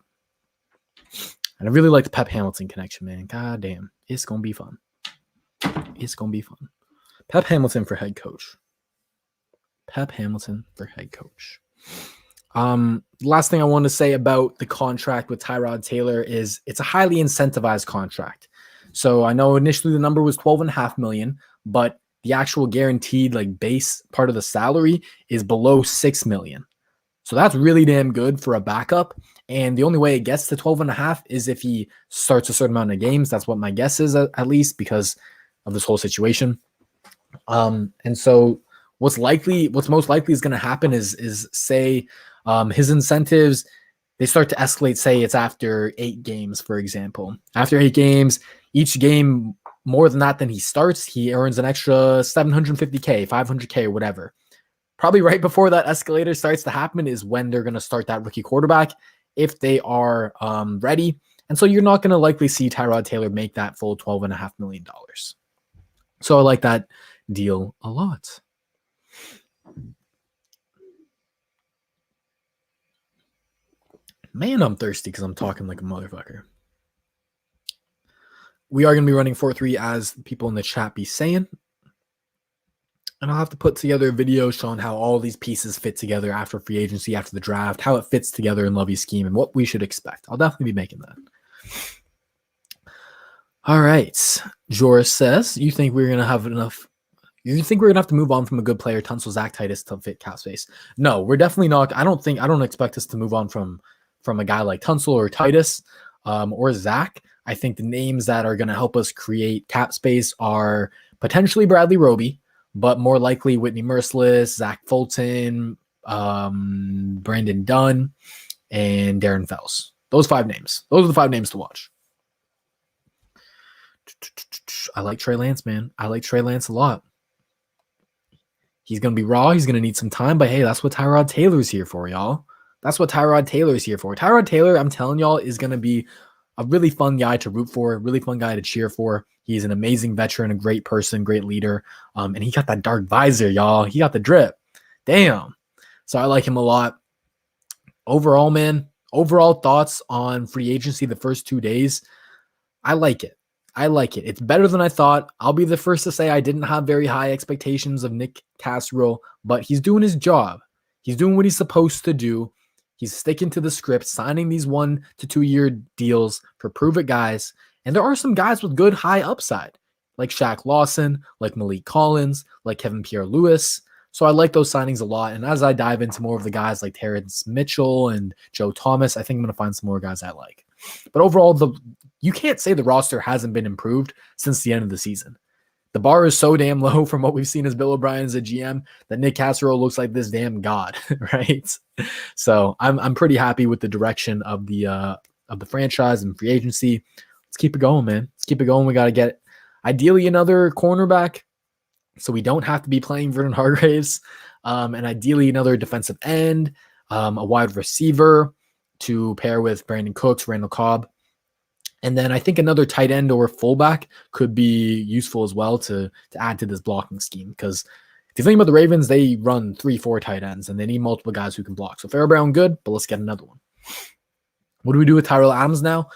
And I really like the Pep Hamilton connection, man. God damn. It's going to be fun. It's going to be fun. Pep Hamilton for head coach. Last thing I want to say about the contract with Tyrod Taylor is it's a highly incentivized contract. So I know initially the number was $12.5 million, but the actual guaranteed base part of the salary is below $6 million. So that's really damn good for a backup. And the only way it gets to 12.5 is if he starts a certain amount of games. That's what my guess is, at least because of this whole situation. And so what's most likely is going to happen is say his incentives, they start to escalate. Say it's after 8 games, for example. After 8 games, each game more than that than he starts, he earns an extra $750K, $500K, or whatever. Probably right before that escalator starts to happen is when they're going to start that rookie quarterback if they are ready. And so you're not going to likely see Tyrod Taylor make that full $12.5 million. So I like that deal a lot. Man, I'm thirsty because I'm talking like a motherfucker. We are going to be running 4-3 as people in the chat be saying. And I'll have to put together a video showing how all these pieces fit together after free agency, after the draft, how it fits together in Lovey's scheme, and what we should expect. I'll definitely be making that. All right. Joris says, you think we're going to have enough? You think we're going to have to move on from a good player, Tunsil, Zach Titus, to fit cap space? No, we're definitely not. I don't expect us to move on from a guy like Tunsil or Titus or Zach. I think the names that are going to help us create cap space are potentially Bradley Roby, but more likely Whitney Merciless, Zach Fulton, Brandon Dunn, and Darren Fells. Those 5 names. Those are the 5 names to watch. I like Trey Lance, man. I like Trey Lance a lot. He's going to be raw. He's going to need some time, but hey, that's what Tyrod Taylor's here for, y'all. That's what Tyrod Taylor's here for. Tyrod Taylor, I'm telling y'all, is going to be a really fun guy to root for, a really fun guy to cheer for. He's an amazing veteran, a great person, great leader. And he got that dark visor, y'all. He got the drip. Damn. So I like him a lot. Overall, man, overall thoughts on free agency the first 2 days, I like it. I like it. It's better than I thought. I'll be the first to say I didn't have very high expectations of Nick Casserole, but he's doing his job. He's doing what he's supposed to do. He's sticking to the script, signing these 1 to 2 year deals for prove-it guys. And there are some guys with good high upside, like Shaq Lawson, like Malik Collins, like Kevin Pierre-Louis. So I like those signings a lot. And as I dive into more of the guys like Terrence Mitchell and Joe Thomas, I think I'm going to find some more guys I like. But overall, you can't say the roster hasn't been improved since the end of the season. The bar is so damn low from what we've seen as Bill O'Brien as a GM that Nick Casserole looks like this damn god, right? So I'm pretty happy with the direction of the franchise and free agency. Let's keep it going, man. Let's keep it going. We got to get ideally another cornerback, so we don't have to be playing Vernon Hargraves, and ideally another defensive end, a wide receiver to pair with Brandon Cooks, Randall Cobb. And then I think another tight end or fullback could be useful as well to add to this blocking scheme. Because if you think about the Ravens, they run 3-4 tight ends, and they need multiple guys who can block. So Farrell Brown, good, but let's get another one. What do we do with Tyrell Adams now?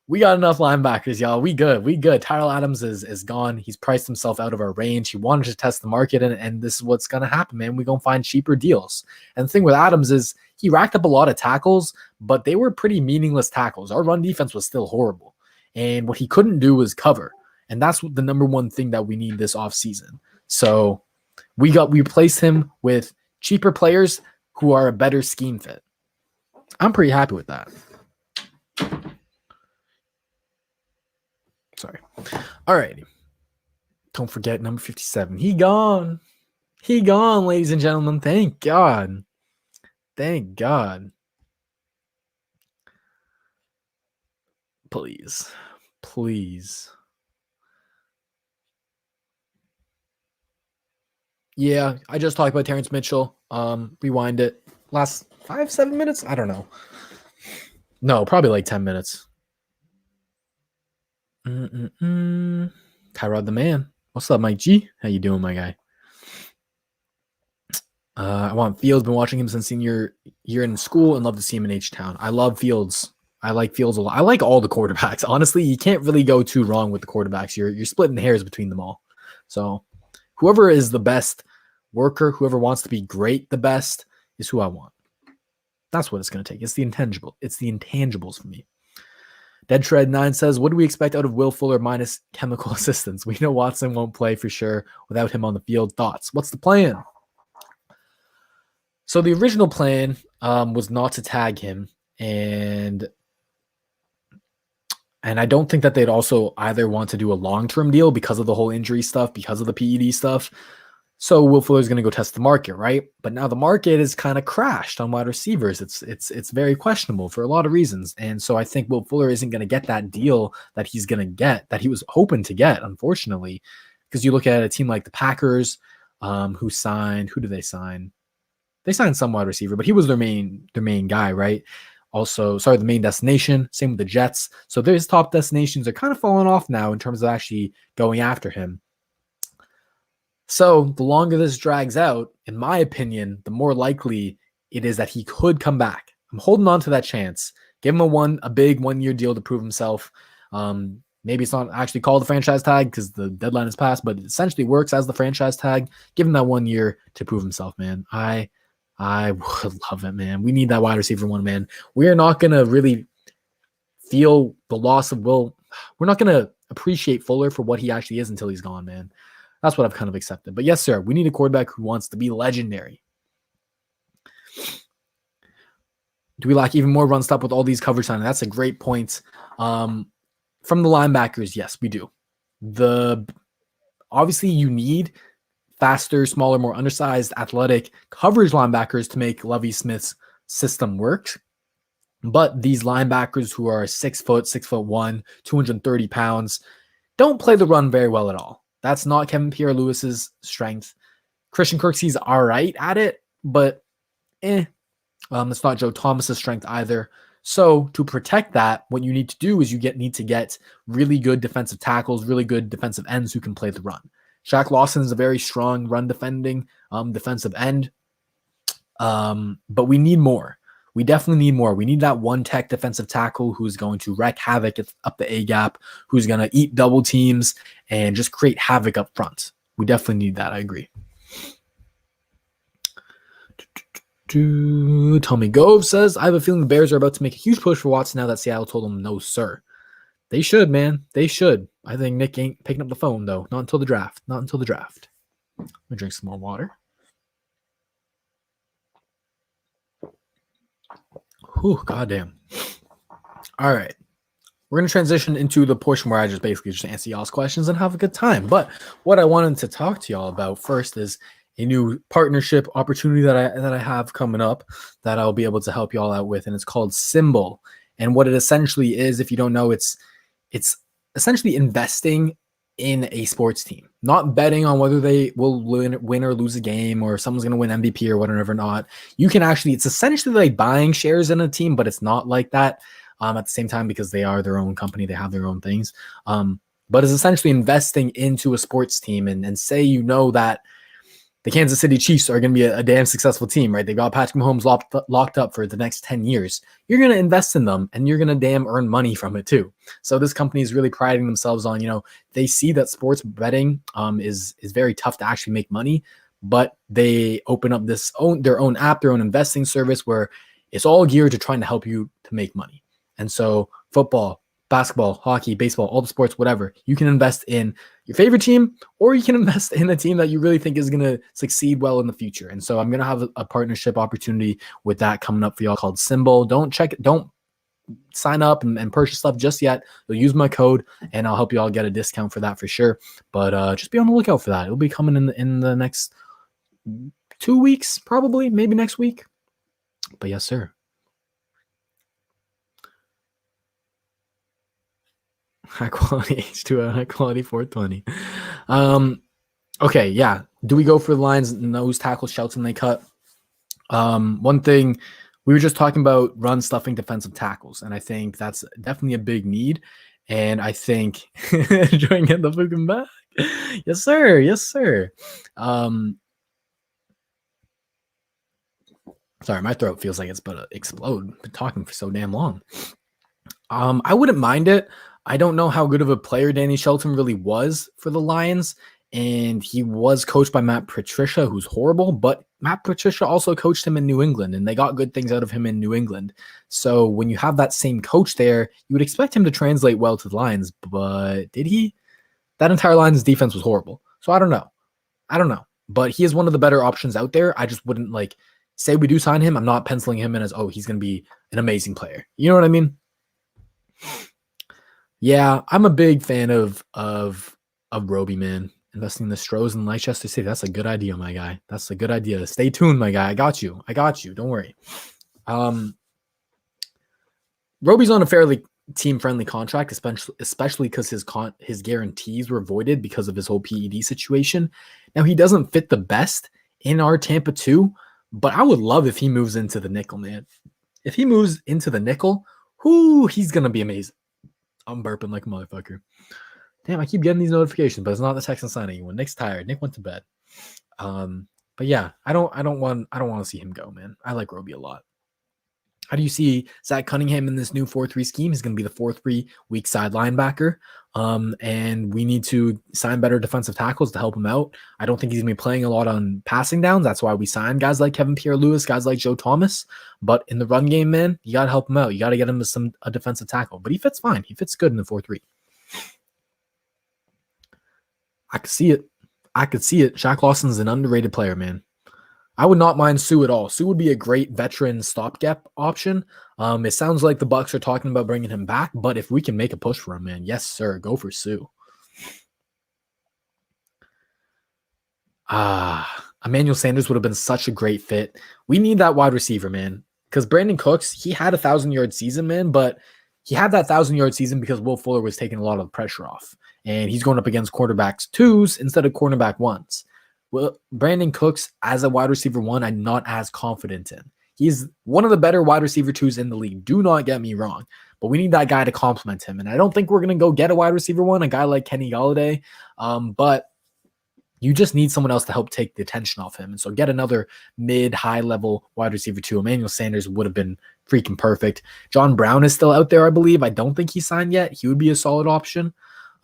We got enough linebackers, y'all. We good. Tyrell Adams is gone. He's priced himself out of our range. He wanted to test the market, and this is what's going to happen, man. We're going to find cheaper deals. And the thing with Adams is he racked up a lot of tackles, but they were pretty meaningless tackles. Our run defense was still horrible. And what he couldn't do was cover. And that's the number one thing that we need this offseason. So we replaced him with cheaper players who are a better scheme fit. I'm pretty happy with that. Sorry. All right. Don't forget number 57. He gone. He gone, ladies and gentlemen. Thank God. Thank God. Please. Please. Yeah, I just talked about Terrence Mitchell. Rewind it. Last 5-7 minutes? I don't know. No, probably like 10 minutes. Tyrod the man. What's up, Mike G? How you doing, my guy? I want Fields. Been watching him since senior year in school and love to see him in H-Town. I love Fields. I like Fields a lot. I like all the quarterbacks. Honestly, you can't really go too wrong with the quarterbacks. You're splitting hairs between them all. So whoever is the best worker, whoever wants to be great the best is who I want. That's what it's going to take. It's the intangible. It's the intangibles for me. Dead Shred 9 says, what do we expect out of Will Fuller minus chemical assistance? We know Watson won't play for sure without him on the field. Thoughts? What's the plan? So the original plan was not to tag him, and I don't think that they'd also either want to do a long-term deal because of the whole injury stuff, because of the PED stuff. So Will Fuller's going to go test the market, right? But now the market is kind of crashed on wide receivers. It's very questionable for a lot of reasons. And so I think Will Fuller isn't going to get that deal that he's going to get, that he was hoping to get, unfortunately. Because you look at a team like the Packers, who did they sign? They signed some wide receiver, but he was their main guy, right? Also, the main destination. Same with the Jets. So their top destinations are kind of falling off now in terms of actually going after him. So the longer this drags out, in my opinion, the more likely it is that he could come back. I'm holding on to that chance. Give him a big 1-year deal to prove himself. Maybe it's not actually called the franchise tag because the deadline is passed, but it essentially works as the franchise tag. Give him that 1 year to prove himself, man. I would love it, man. We need that wide receiver one, man. We are not going to really feel the loss of Will. We're not going to appreciate Fuller for what he actually is until he's gone, man. That's what I've kind of accepted. But yes, sir, we need a quarterback who wants to be legendary. Do we lack even more run stop with all these coverage signings? That's a great point. From the linebackers, yes, we do. Obviously, you need faster, smaller, more undersized, athletic coverage linebackers to make Lovie Smith's system work. But these linebackers who are 6 foot, 6'1", 230 pounds, don't play the run very well at all. That's not Kevin Pierre-Louis's strength. Christian Kirksey's all right at it, but it's not Joe Thomas's strength either. So to protect that, what you need to do is need to get really good defensive tackles, really good defensive ends who can play the run. Shaq Lawson is a very strong run defending defensive end, but we need more. We definitely need more. We need that one tech defensive tackle who's going to wreak havoc up the A gap, who's going to eat double teams and just create havoc up front. We definitely need that. I agree. Tommy Gove says, I have a feeling the Bears are about to make a huge push for Watson now that Seattle told them no, sir. They should, man. They should. I think Nick ain't picking up the phone, though. Not until the draft. Not until the draft. Let me drink some more water. Whew, goddamn. All right. We're going to transition into the portion where I just basically answer y'all's questions and have a good time. But what I wanted to talk to y'all about first is a new partnership opportunity that I have coming up that I'll be able to help y'all out with, and it's called Symbol. And what it essentially is, if you don't know, it's essentially investing in a sports team, not betting on whether they will win or lose a game or someone's going to win MVP or whatever not. You can actually, it's essentially like buying shares in a team, but it's not like that at the same time because they are their own company. They have their own things. But it's essentially investing into a sports team and say, you know, that the Kansas City Chiefs are going to be a damn successful team, right? They got Patrick Mahomes locked up for the next 10 years. You're going to invest in them and you're going to damn earn money from it too. So this company is really priding themselves on, you know, they see that sports betting is very tough to actually make money, but they open up their own app, their own investing service where it's all geared to trying to help you to make money. And so football, basketball, hockey, baseball, all the sports, whatever, you can invest in your favorite team, or you can invest in a team that you really think is going to succeed well in the future. And so I'm going to have a partnership opportunity with that coming up for y'all called Symbol. Don't sign up and purchase stuff just yet. You'll use my code and I'll help you all get a discount for that for sure. But just be on the lookout for that. It'll be coming in the next 2 weeks, probably, maybe next week. But yes, sir. High quality H2O, high quality 420. Okay, yeah. Do we go for the Lions nose tackle Shelton they cut? One thing, we were just talking about run stuffing defensive tackles, and I think that's definitely a big need. And I think enjoying getting the fucking back. Yes, sir. Yes, sir. Sorry, my throat feels like it's about to explode. Been talking for so damn long. I wouldn't mind it. I don't know how good of a player Danny Shelton really was for the Lions, and he was coached by Matt Patricia, who's horrible, but Matt Patricia also coached him in New England, and they got good things out of him in New England. So when you have that same coach there, you would expect him to translate well to the Lions, but did he? That entire Lions defense was horrible. So I don't know. But he is one of the better options out there. I just wouldn't say we do sign him. I'm not penciling him in as, he's going to be an amazing player. You know what I mean? Yeah, I'm a big fan of Roby, man. Investing in the Stros and Leicester City. That's a good idea, my guy. That's a good idea. Stay tuned, my guy. I got you. Don't worry. Roby's on a fairly team-friendly contract, especially because his guarantees were voided because of his whole PED situation. Now, he doesn't fit the best in our Tampa 2, but I would love if he moves into the nickel, man. If he moves into the nickel, he's going to be amazing. I'm burping like a motherfucker. Damn, I keep getting these notifications, but it's not the Texans signing anyone. Nick's tired. Nick went to bed. But yeah, I don't want to see him go, man. I like Roby a lot. How do you see Zach Cunningham in this new 4-3 scheme? He's going to be the 4-3 weak side linebacker. And we need to sign better defensive tackles to help him out. I don't think he's going to be playing a lot on passing downs. That's why we signed guys like Kevin Pierre-Louis, guys like Joe Thomas. But in the run game, man, you got to help him out. You got to get him to a defensive tackle. But he fits fine. He fits good in the 4-3. I could see it. Shaq Lawson's an underrated player, man. I would not mind Sue at all. Sue would be a great veteran stopgap option. It sounds like the Bucs are talking about bringing him back, but if we can make a push for him, man, yes, sir, go for Sue. Emmanuel Sanders would have been such a great fit. We need that wide receiver, man. Because Brandon Cooks, he had a 1,000-yard season, man, but he had that 1,000-yard season because Will Fuller was taking a lot of the pressure off. And he's going up against quarterbacks 2s instead of cornerback 1s. Well, Brandon Cooks as a wide receiver 1, I'm not as confident in. He's one of the better wide receiver 2s in the league. Do not get me wrong. But we need that guy to complement him. And I don't think we're going to go get a wide receiver 1, a guy like Kenny Golladay. But you just need someone else to help take the attention off him. And so get another high level wide receiver 2. Emmanuel Sanders would have been freaking perfect. John Brown is still out there, I believe. I don't think he's signed yet. He would be a solid option.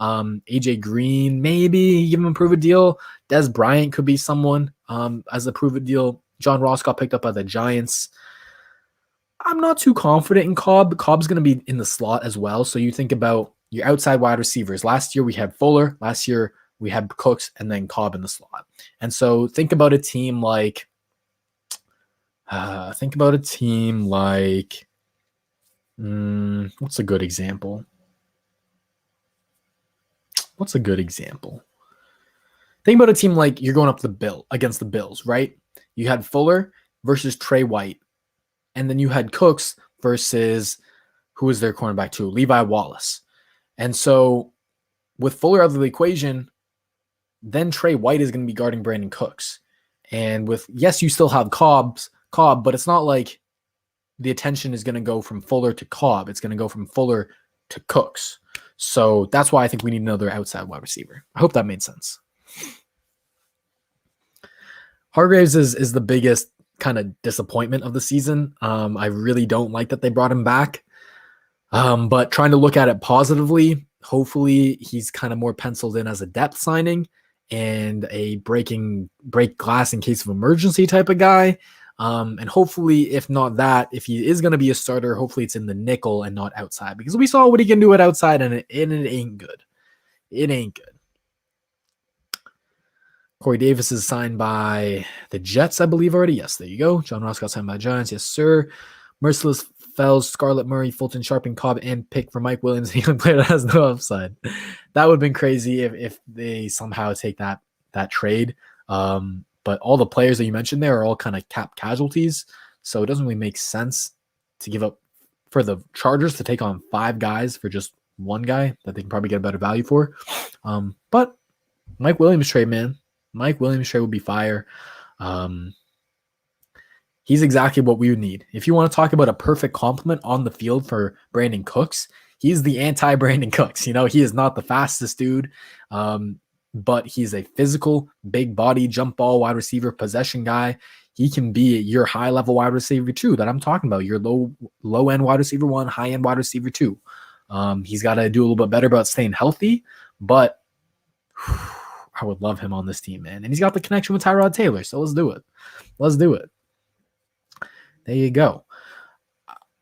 AJ Green, maybe give him a prove-it deal. Des Bryant could be someone as a prove-it deal. John Ross got picked up by the Giants. I'm not too confident in Cobb. Cobb's going to be in the slot as well. So you think about your outside wide receivers. Last year we had Fuller. Last year we had Cooks and then Cobb in the slot. And so think about a team like, what's a good example? Think about a team like you're going up against the Bills, right? You had Fuller versus Trey White. And then you had Cooks versus who was their cornerback too? Levi Wallace. And so with Fuller out of the equation, then Trey White is going to be guarding Brandon Cooks. And yes, you still have Cobb, but it's not like the attention is going to go from Fuller to Cobb. It's going to go from Fuller to Cooks. So that's why I think we need another outside wide receiver. I hope that made sense. Hargraves is the biggest kind of disappointment of the season. I really don't like that they brought him back. But trying to look at it positively, hopefully he's kind of more penciled in as a depth signing and a break glass in case of emergency type of guy. And hopefully, if not that, if he is going to be a starter, hopefully it's in the nickel and not outside, because we saw what he can do at outside and it ain't good. It ain't good. Corey Davis is signed by the Jets, I believe already. Yes, there you go. John Ross got signed by the Giants. Yes, sir. Merciless Fells, Scarlett Murray, Fulton Sharp, and Cobb, and pick for Mike Williams, a young player that has no upside. That would have been crazy if they somehow take that trade. But all the players that you mentioned there are all kind of cap casualties, so it doesn't really make sense to give up for the Chargers to take on 5 guys for just one guy that they can probably get a better value for. But Mike Williams trade, man. Mike Williams trade would be fire. He's exactly what we would need. If you want to talk about a perfect complement on the field for Brandon Cooks, he's the anti-Brandon Cooks. You know, he is not the fastest dude, but he's a physical, big body, jump ball, wide receiver, possession guy. He can be your high-level wide receiver too that I'm talking about, your low-end wide receiver 1, high-end wide receiver 2. He's got to do a little bit better about staying healthy, but I would love him on this team, man. And he's got the connection with Tyrod Taylor, so let's do it. There you go.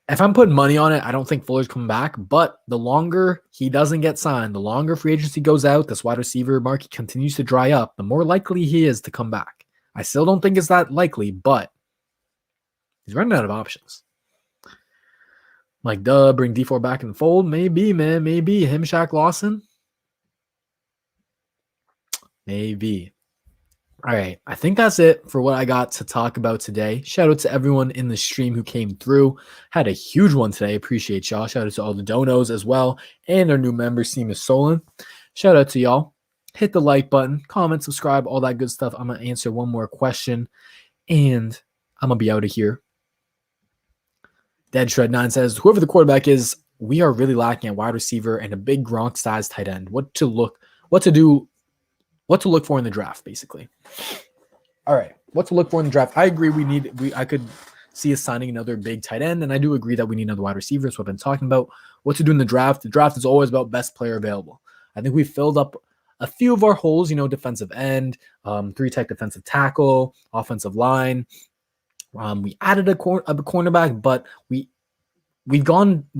If I'm putting money on it, I don't think Fuller's coming back, but the longer he doesn't get signed, the longer free agency goes out, this wide receiver market continues to dry up, the more likely he is to come back. I still don't think it's that likely, but he's running out of options. Like, bring D4 back in the fold? Maybe, man. Maybe. Him, Shaq Lawson? Maybe. All right, I think that's it for what I got to talk about today. Shout out to everyone in the stream who came through. Had a huge one today. Appreciate y'all. Shout out to all the donos as well. And our new member, Seamus Solon. Shout out to y'all. Hit the like button, comment, subscribe, all that good stuff. I'm going to answer one more question, and I'm going to be out of here. Dead Shred 9 says, whoever the quarterback is, we are really lacking a wide receiver and a big Gronk-sized tight end. What to look for in the draft, basically. All right, what to look for in the draft. I agree I could see us signing another big tight end, and I do agree that we need another wide receiver. That's what I've been talking about. What to do in the draft. The draft is always about best player available. I think we filled up a few of our holes, defensive end, 3-tech defensive tackle, offensive line. We added a cornerback, but we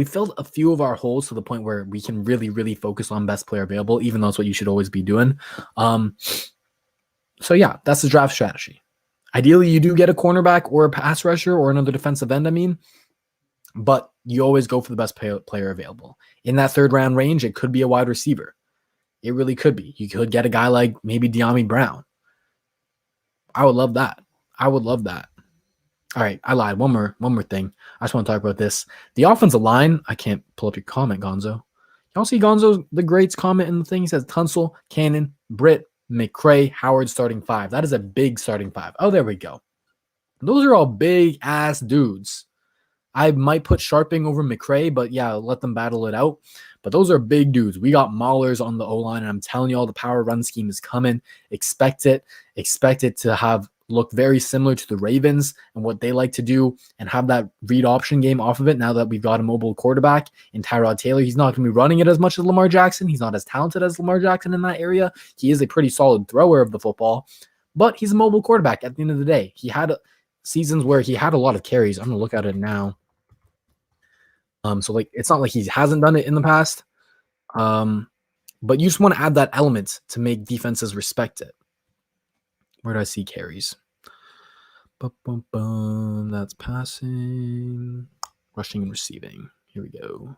filled a few of our holes to the point where we can really, really focus on best player available, even though it's what you should always be doing. So yeah, that's the draft strategy. Ideally, you do get a cornerback or a pass rusher or another defensive end, but you always go for the best player available. In that 3rd round range, it could be a wide receiver. It really could be. You could get a guy like maybe De'Ami Brown. I would love that. I would love that. All right, I lied. One more thing. I just want to talk about this. The offensive line. I can't pull up your comment, Gonzo. Y'all see Gonzo the Great's comment in the thing? He says Tunsil, Cannon, Britt, McCray, Howard starting 5. That is a big starting 5. Oh, there we go. Those are all big ass dudes. I might put Sharping over McCray, but yeah, let them battle it out. But those are big dudes. We got Maulers on the O-line, and I'm telling you all, the power run scheme is coming. Expect it. Expect it to have look very similar to the Ravens and what they like to do, and have that read option game off of it now that we've got a mobile quarterback in Tyrod Taylor. He's not going to be running it as much as Lamar Jackson. He's not as talented as Lamar Jackson in that area. He is a pretty solid thrower of the football, but he's a mobile quarterback at the end of the day. He had seasons where he had a lot of carries. I'm going to look at it now. So like, it's not like he hasn't done it in the past. But you just want to add that element to make defenses respect it. Where do I see carries? That's passing, rushing, and receiving. Here we go.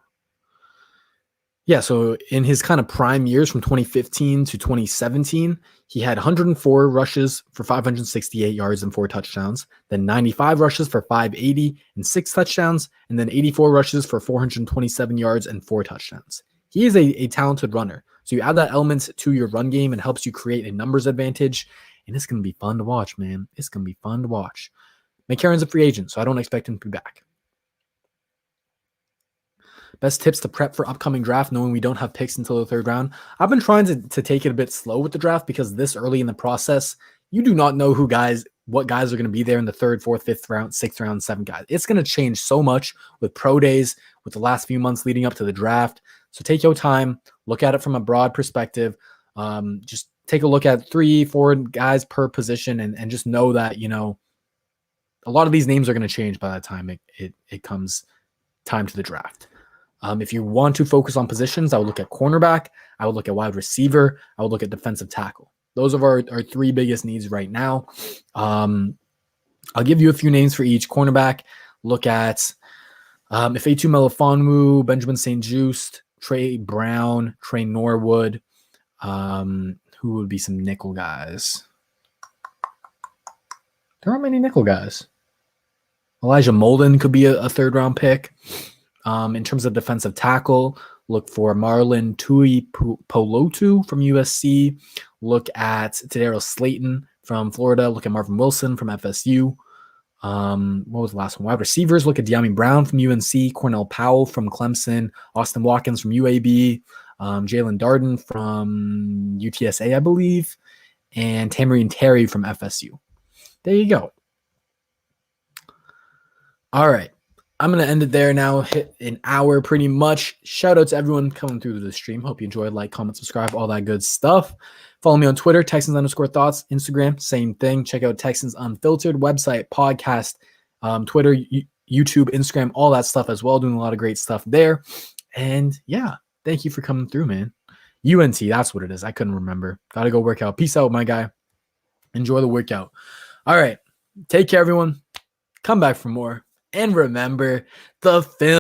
Yeah, so in his kind of prime years from 2015 to 2017, he had 104 rushes for 568 yards and 4 touchdowns, then 95 rushes for 580 and 6 touchdowns, and then 84 rushes for 427 yards and 4 touchdowns. He is a talented runner. So you add that element to your run game and helps you create a numbers advantage, and it's going to be fun to watch, man. It's going to be fun to watch. McCarron's a free agent, so I don't expect him to be back. Best tips to prep for upcoming draft, knowing we don't have picks until the 3rd round. I've been trying to take it a bit slow with the draft because this early in the process, you do not know what guys are going to be there in the 3rd, 4th, 5th round, 6th round, 7th guys. It's going to change so much with pro days, with the last few months leading up to the draft. So take your time, look at it from a broad perspective. Just take a look at 3, 4 guys per position, and just know that, you know, a lot of these names are going to change by the time it comes time to the draft. If you want to focus on positions, I would look at cornerback. I would look at wide receiver. I would look at defensive tackle. Those are our 3 biggest needs right now. I'll give you a few names for each. Cornerback, look at Ifeatu Melifonwu, Benjamin St-Juste, Trey Brown, Trey Norwood. Who would be some nickel guys? There aren't many nickel guys. Elijah Molden could be a 3rd round pick. In terms of defensive tackle, look for Marlon Tuipolotu from USC. Look at Tadarius Slayton from Florida. Look at Marvin Wilson from FSU. What was the last one? Wide receivers, look at De'Ami Brown from UNC, Cornell Powell from Clemson, Austin Watkins from UAB, Jalen Darden from UTSA, I believe, and Tamarine Terry from FSU. There you go. All right. I'm going to end it there now. Hit an hour pretty much. Shout out to everyone coming through the stream. Hope you enjoyed. Like, comment, subscribe, all that good stuff. Follow me on Twitter, Texans_thoughts. Instagram, same thing. Check out Texans Unfiltered website, podcast, Twitter, YouTube, Instagram, all that stuff as well. Doing a lot of great stuff there. And yeah, thank you for coming through, man. UNT, that's what it is. I couldn't remember. Got to go work out. Peace out, my guy. Enjoy the workout. All right. Take care, everyone. Come back for more. And remember, the film.